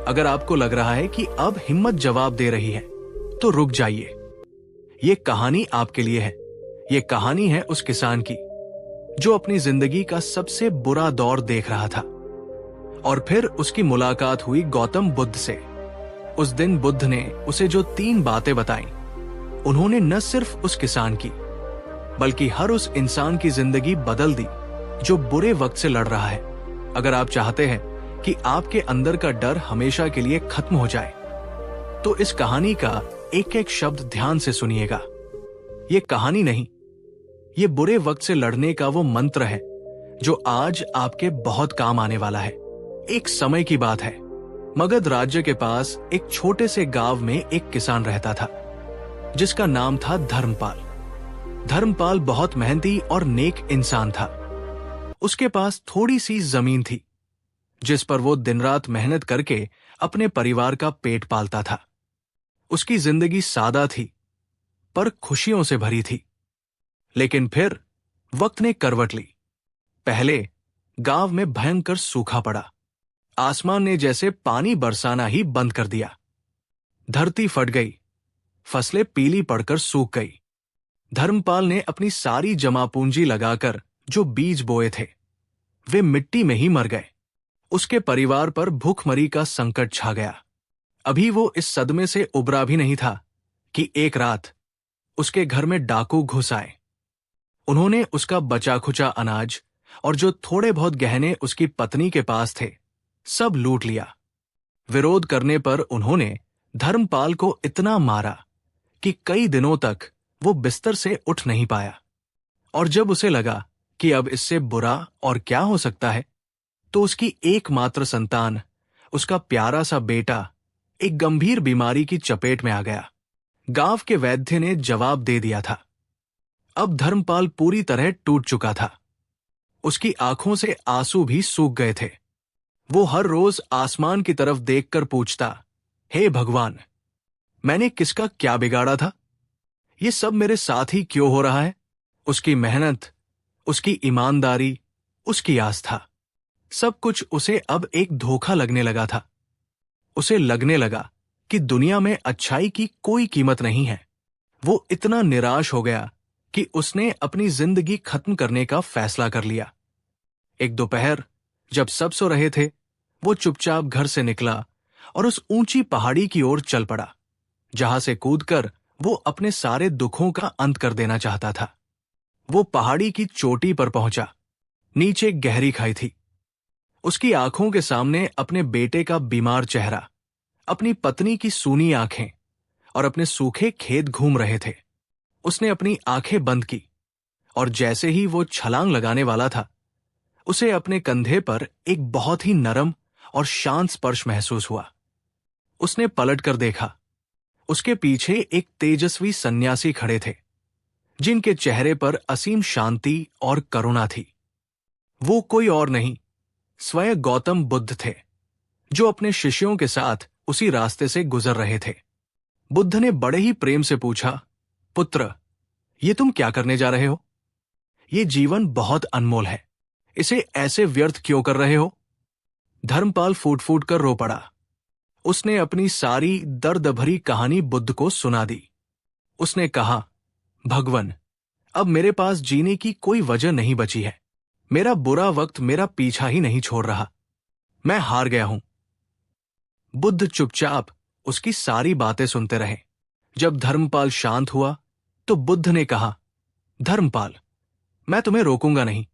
अगर आपको लग रहा है कि अब हिम्मत जवाब दे रही है, तो रुक जाइए। ये कहानी आपके लिए है। ये कहानी है उस किसान की जो अपनी जिंदगी का सबसे बुरा दौर देख रहा था, और फिर उसकी मुलाकात हुई गौतम बुद्ध से। उस दिन बुद्ध ने उसे जो 3 बातें बताई, उन्होंने न सिर्फ उस किसान की बल्कि हर उस इंसान की जिंदगी बदल दी जो बुरे वक्त से लड़ रहा है। अगर आप चाहते हैं कि आपके अंदर का डर हमेशा के लिए खत्म हो जाए, तो इस कहानी का एक एक शब्द ध्यान से सुनिएगा। ये कहानी नहीं, ये बुरे वक्त से लड़ने का वो मंत्र है जो आज आपके बहुत काम आने वाला है। एक समय की बात है, मगध राज्य के पास एक छोटे से गांव में एक किसान रहता था जिसका नाम था धर्मपाल। धर्मपाल बहुत मेहनती और नेक इंसान था। उसके पास थोड़ी सी जमीन थी जिस पर वो दिन रात मेहनत करके अपने परिवार का पेट पालता था। उसकी जिंदगी सादा थी पर खुशियों से भरी थी। लेकिन फिर वक्त ने करवट ली। पहले गांव में भयंकर सूखा पड़ा। आसमान ने जैसे पानी बरसाना ही बंद कर दिया। धरती फट गई, फसलें पीली पड़कर सूख गई। धर्मपाल ने अपनी सारी जमा पूंजी लगाकर जो बीज बोए थे, वे मिट्टी में ही मर गए। उसके परिवार पर भूखमरी का संकट छा गया। अभी वो इस सदमे से उबरा भी नहीं था कि एक रात उसके घर में डाकू घुस आए। उन्होंने उसका बचा खुचा अनाज और जो थोड़े बहुत गहने उसकी पत्नी के पास थे, सब लूट लिया। विरोध करने पर उन्होंने धर्मपाल को इतना मारा कि कई दिनों तक वो बिस्तर से उठ नहीं पाया। और जब उसे लगा कि अब इससे बुरा और क्या हो सकता है, तो उसकी एकमात्र संतान, उसका प्यारा सा बेटा, एक गंभीर बीमारी की चपेट में आ गया। गांव के वैद्य ने जवाब दे दिया था। अब धर्मपाल पूरी तरह टूट चुका था। उसकी आंखों से आंसू भी सूख गए थे। वो हर रोज आसमान की तरफ देखकर पूछता, हे भगवान, मैंने किसका क्या बिगाड़ा था? ये सब मेरे साथ ही क्यों हो रहा है? उसकी मेहनत, उसकी ईमानदारी, उसकी आस्था, सब कुछ उसे अब एक धोखा लगने लगा था। उसे लगने लगा कि दुनिया में अच्छाई की कोई कीमत नहीं है। वो इतना निराश हो गया कि उसने अपनी जिंदगी खत्म करने का फैसला कर लिया। एक दोपहर जब सब सो रहे थे, वो चुपचाप घर से निकला और उस ऊंची पहाड़ी की ओर चल पड़ा, जहां से कूदकर वो अपने सारे दुखों का अंत कर देना चाहता था। वो पहाड़ी की चोटी पर पहुंचा। नीचे गहरी खाई थी। उसकी आंखों के सामने अपने बेटे का बीमार चेहरा, अपनी पत्नी की सूनी आंखें और अपने सूखे खेत घूम रहे थे। उसने अपनी आंखें बंद की और जैसे ही वो छलांग लगाने वाला था, उसे अपने कंधे पर एक बहुत ही नरम और शांत स्पर्श महसूस हुआ। उसने पलटकर देखा। उसके पीछे एक तेजस्वी सन्यासी खड़े थे, जिनके चेहरे पर असीम शांति और करुणा थी। वो कोई और नहीं, स्वयं गौतम बुद्ध थे, जो अपने शिष्यों के साथ उसी रास्ते से गुजर रहे थे। बुद्ध ने बड़े ही प्रेम से पूछा, पुत्र, ये तुम क्या करने जा रहे हो? ये जीवन बहुत अनमोल है, इसे ऐसे व्यर्थ क्यों कर रहे हो? धर्मपाल फूट फूट कर रो पड़ा। उसने अपनी सारी दर्द भरी कहानी बुद्ध को सुना दी। उसने कहा, भगवान, अब मेरे पास जीने की कोई वजह नहीं बची है। मेरा बुरा वक्त मेरा पीछा ही नहीं छोड़ रहा। मैं हार गया हूं। बुद्ध चुपचाप उसकी सारी बातें सुनते रहे। जब धर्मपाल शांत हुआ तो बुद्ध ने कहा, धर्मपाल, मैं तुम्हें रोकूंगा नहीं।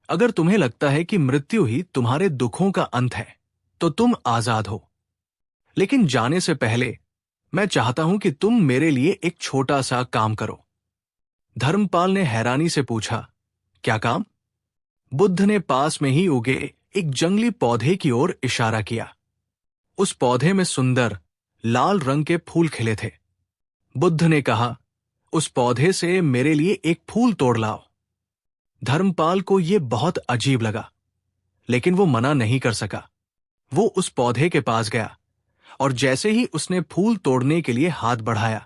अगर तुम्हें लगता है कि मृत्यु ही तुम्हारे दुखों का अंत है, तो तुम आजाद हो। लेकिन जाने से पहले मैं चाहता हूं कि तुम मेरे लिए एक छोटा सा काम करो। धर्मपाल ने हैरानी से पूछा, क्या काम? बुद्ध ने पास में ही उगे एक जंगली पौधे की ओर इशारा किया। उस पौधे में सुंदर लाल रंग के फूल खिले थे। बुद्ध ने कहा, उस पौधे से मेरे लिए एक फूल तोड़ लाओ। धर्मपाल को यह बहुत अजीब लगा, लेकिन वो मना नहीं कर सका। वो उस पौधे के पास गया और जैसे ही उसने फूल तोड़ने के लिए हाथ बढ़ाया,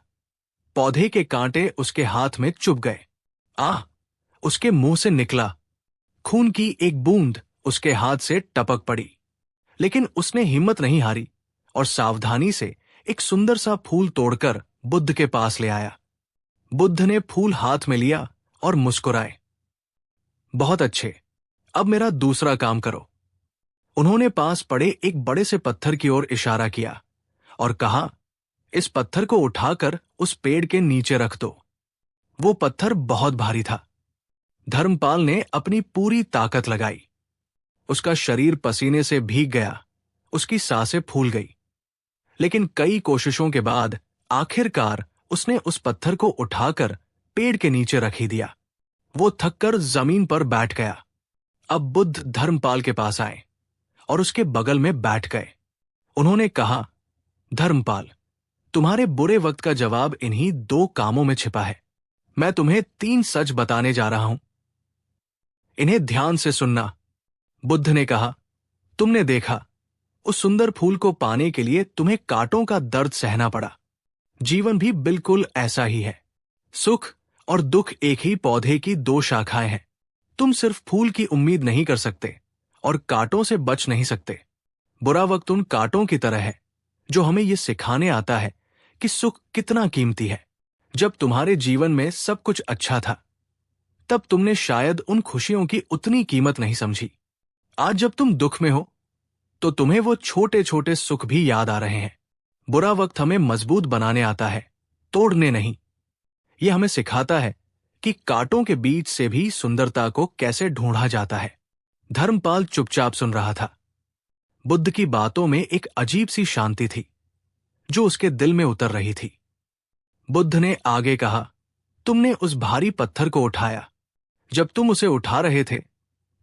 पौधे के कांटे उसके हाथ में चुभ गए। आह! उसके मुंह से निकला। खून की एक बूंद उसके हाथ से टपक पड़ी, लेकिन उसने हिम्मत नहीं हारी और सावधानी से एक सुंदर सा फूल तोड़कर बुद्ध के पास ले आया। बुद्ध ने फूल हाथ में लिया और मुस्कुराए। बहुत अच्छे, अब मेरा दूसरा काम करो। उन्होंने पास पड़े एक बड़े से पत्थर की ओर इशारा किया और कहा, इस पत्थर को उठाकर उस पेड़ के नीचे रख दो। वो पत्थर बहुत भारी था। धर्मपाल ने अपनी पूरी ताकत लगाई। उसका शरीर पसीने से भीग गया, उसकी सांसें फूल गई। लेकिन कई कोशिशों के बाद आखिरकार उसने उस पत्थर को उठाकर पेड़ के नीचे रख ही दिया। वो थककर जमीन पर बैठ गया। अब बुद्ध धर्मपाल के पास आए और उसके बगल में बैठ गए। उन्होंने कहा, धर्मपाल, तुम्हारे बुरे वक्त का जवाब इन्हीं 2 कामों में छिपा है। मैं तुम्हें 3 सच बताने जा रहा हूं, इन्हें ध्यान से सुनना। बुद्ध ने कहा, तुमने देखा, उस सुंदर फूल को पाने के लिए तुम्हें कांटों का दर्द सहना पड़ा। जीवन भी बिल्कुल ऐसा ही है। सुख और दुख एक ही पौधे की 2 शाखाएं हैं। तुम सिर्फ फूल की उम्मीद नहीं कर सकते और कांटों से बच नहीं सकते। बुरा वक्त उन कांटों की तरह है जो हमें यह सिखाने आता है कि सुख कितना कीमती है। जब तुम्हारे जीवन में सब कुछ अच्छा था, तब तुमने शायद उन खुशियों की उतनी कीमत नहीं समझी। आज जब तुम दुख में हो, तो तुम्हें वो छोटे छोटे सुख भी याद आ रहे हैं। बुरा वक्त हमें मजबूत बनाने आता है, तोड़ने नहीं। यह हमें सिखाता है कि कांटों के बीच से भी सुंदरता को कैसे ढूंढा जाता है। धर्मपाल चुपचाप सुन रहा था। बुद्ध की बातों में एक अजीब सी शांति थी जो उसके दिल में उतर रही थी। बुद्ध ने आगे कहा, तुमने उस भारी पत्थर को उठाया। जब तुम उसे उठा रहे थे,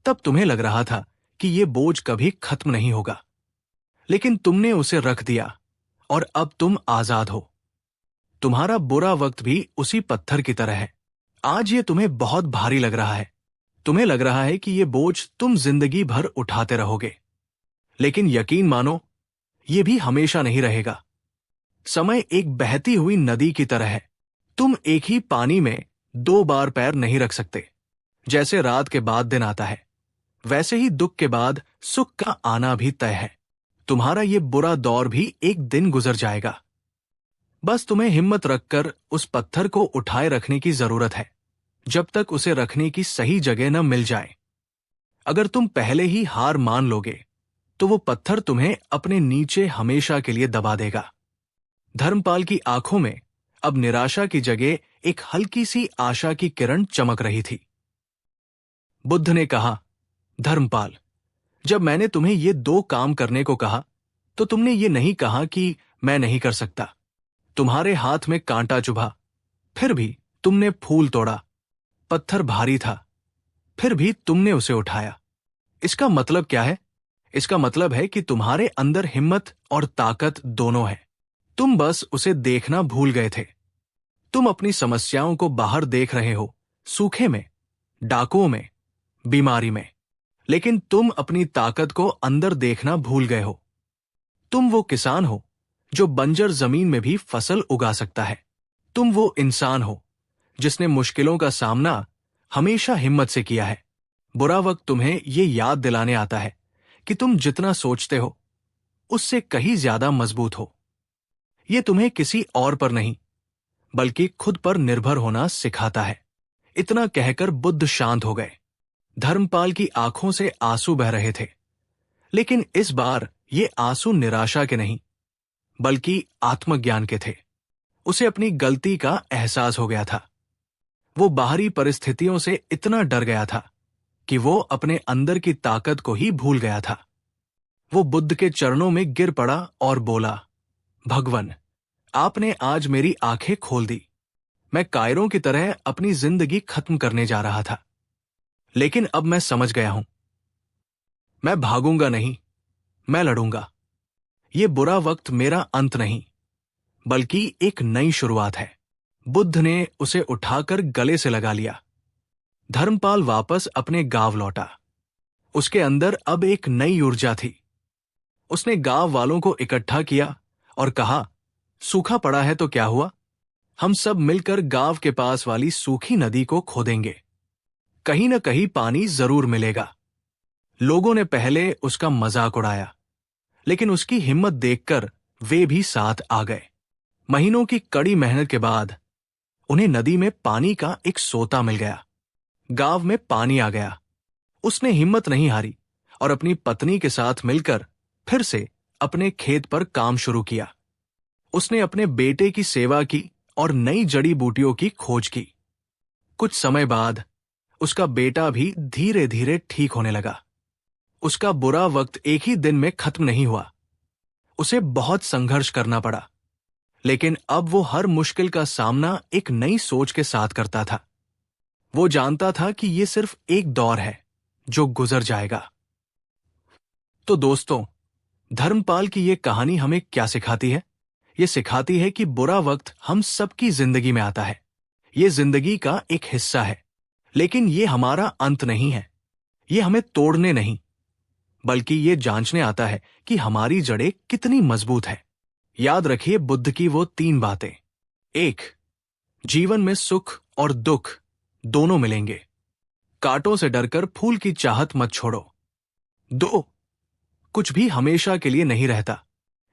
तब तुम्हें लग रहा था कि यह बोझ कभी खत्म नहीं होगा, लेकिन तुमने उसे रख दिया और अब तुम आजाद हो। तुम्हारा बुरा वक्त भी उसी पत्थर की तरह है। आज ये तुम्हें बहुत भारी लग रहा है। तुम्हें लग रहा है कि यह बोझ तुम जिंदगी भर उठाते रहोगे, लेकिन यकीन मानो, यह भी हमेशा नहीं रहेगा। समय एक बहती हुई नदी की तरह है। तुम एक ही पानी में 2 बार पैर नहीं रख सकते। जैसे रात के बाद दिन आता है, वैसे ही दुख के बाद सुख का आना भी तय है। तुम्हारा ये बुरा दौर भी एक दिन गुजर जाएगा। बस तुम्हें हिम्मत रखकर उस पत्थर को उठाए रखने की जरूरत है, जब तक उसे रखने की सही जगह न मिल जाए। अगर तुम पहले ही हार मान लोगे, तो वो पत्थर तुम्हें अपने नीचे हमेशा के लिए दबा देगा। धर्मपाल की आंखों में अब निराशा की जगह एक हल्की सी आशा की किरण चमक रही थी। बुद्ध ने कहा, धर्मपाल, जब मैंने तुम्हें ये 2 काम करने को कहा, तो तुमने ये नहीं कहा कि मैं नहीं कर सकता। तुम्हारे हाथ में कांटा चुभा, फिर भी तुमने फूल तोड़ा। पत्थर भारी था, फिर भी तुमने उसे उठाया। इसका मतलब क्या है? इसका मतलब है कि तुम्हारे अंदर हिम्मत और ताकत दोनों है। तुम बस उसे देखना भूल गए थे। तुम अपनी समस्याओं को बाहर देख रहे हो, सूखे में, डाकुओं में, बीमारी में, लेकिन तुम अपनी ताकत को अंदर देखना भूल गए हो। तुम वो किसान हो जो बंजर जमीन में भी फसल उगा सकता है। तुम वो इंसान हो जिसने मुश्किलों का सामना हमेशा हिम्मत से किया है। बुरा वक्त तुम्हें ये याद दिलाने आता है कि तुम जितना सोचते हो, उससे कहीं ज्यादा मजबूत हो। ये तुम्हें किसी और पर नहीं, बल्कि खुद पर निर्भर होना सिखाता है। इतना कहकर बुद्ध शांत हो गए। धर्मपाल की आंखों से आंसू बह रहे थे, लेकिन इस बार ये आंसू निराशा के नहीं, बल्कि आत्मज्ञान के थे। उसे अपनी गलती का एहसास हो गया था। वो बाहरी परिस्थितियों से इतना डर गया था कि वो अपने अंदर की ताकत को ही भूल गया था। वो बुद्ध के चरणों में गिर पड़ा और बोला, भगवन, आपने आज मेरी आंखें खोल दी। मैं कायरों की तरह अपनी जिंदगी खत्म करने जा रहा था, लेकिन अब मैं समझ गया हूं। मैं भागूंगा नहीं, मैं लड़ूंगा। ये बुरा वक्त मेरा अंत नहीं, बल्कि एक नई शुरुआत है। बुद्ध ने उसे उठाकर गले से लगा लिया। धर्मपाल वापस अपने गांव लौटा। उसके अंदर अब एक नई ऊर्जा थी। उसने गांव वालों को इकट्ठा किया और कहा, सूखा पड़ा है तो क्या हुआ? हम सब मिलकर गांव के पास वाली सूखी नदी को खोदेंगे। कहीं न कहीं पानी जरूर मिलेगा। लोगों ने पहले उसका मजाक उड़ाया, लेकिन उसकी हिम्मत देखकर वे भी साथ आ गए। महीनों की कड़ी मेहनत के बाद उन्हें नदी में पानी का एक सोता मिल गया। गांव में पानी आ गया। उसने हिम्मत नहीं हारी और अपनी पत्नी के साथ मिलकर फिर से अपने खेत पर काम शुरू किया। उसने अपने बेटे की सेवा की और नई जड़ी बूटियों की खोज की। कुछ समय बाद उसका बेटा भी धीरे धीरे ठीक होने लगा। उसका बुरा वक्त एक ही दिन में खत्म नहीं हुआ। उसे बहुत संघर्ष करना पड़ा, लेकिन अब वो हर मुश्किल का सामना एक नई सोच के साथ करता था। वो जानता था कि ये सिर्फ एक दौर है जो गुजर जाएगा। तो दोस्तों, धर्मपाल की ये कहानी हमें क्या सिखाती है? ये सिखाती है कि बुरा वक्त हम सबकी जिंदगी में आता है। ये जिंदगी का एक हिस्सा है, लेकिन ये हमारा अंत नहीं है। ये हमें तोड़ने नहीं, बल्कि ये जांचने आता है कि हमारी जड़ें कितनी मजबूत है। याद रखिए बुद्ध की वो 3 बातें। 1. जीवन में सुख और दुख दोनों मिलेंगे। कांटों से डरकर फूल की चाहत मत छोड़ो। 2. कुछ भी हमेशा के लिए नहीं रहता।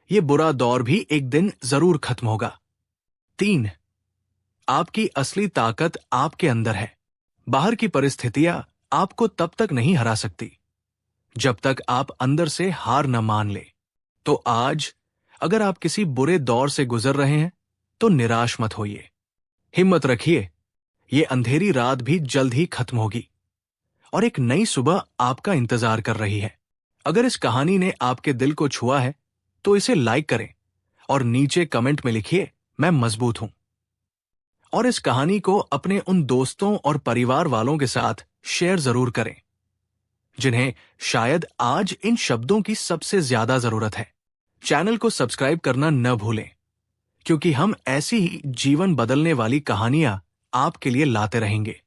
ये बुरा दौर भी एक दिन जरूर खत्म होगा। 3. आपकी असली ताकत आपके अंदर है। बाहर की परिस्थितियां आपको तब तक नहीं हरा सकती जब तक आप अंदर से हार न मान ले। तो आज अगर आप किसी बुरे दौर से गुजर रहे हैं तो निराश मत होइए। हिम्मत रखिए, ये अंधेरी रात भी जल्द ही खत्म होगी और एक नई सुबह आपका इंतजार कर रही है। अगर इस कहानी ने आपके दिल को छुआ है तो इसे लाइक करें और नीचे कमेंट में लिखिए, मैं मजबूत हूं। और इस कहानी को अपने उन दोस्तों और परिवार वालों के साथ शेयर जरूर करें जिन्हें शायद आज इन शब्दों की सबसे ज्यादा जरूरत है। चैनल को सब्सक्राइब करना न भूलें, क्योंकि हम ऐसी ही जीवन बदलने वाली कहानियां आपके लिए लाते रहेंगे।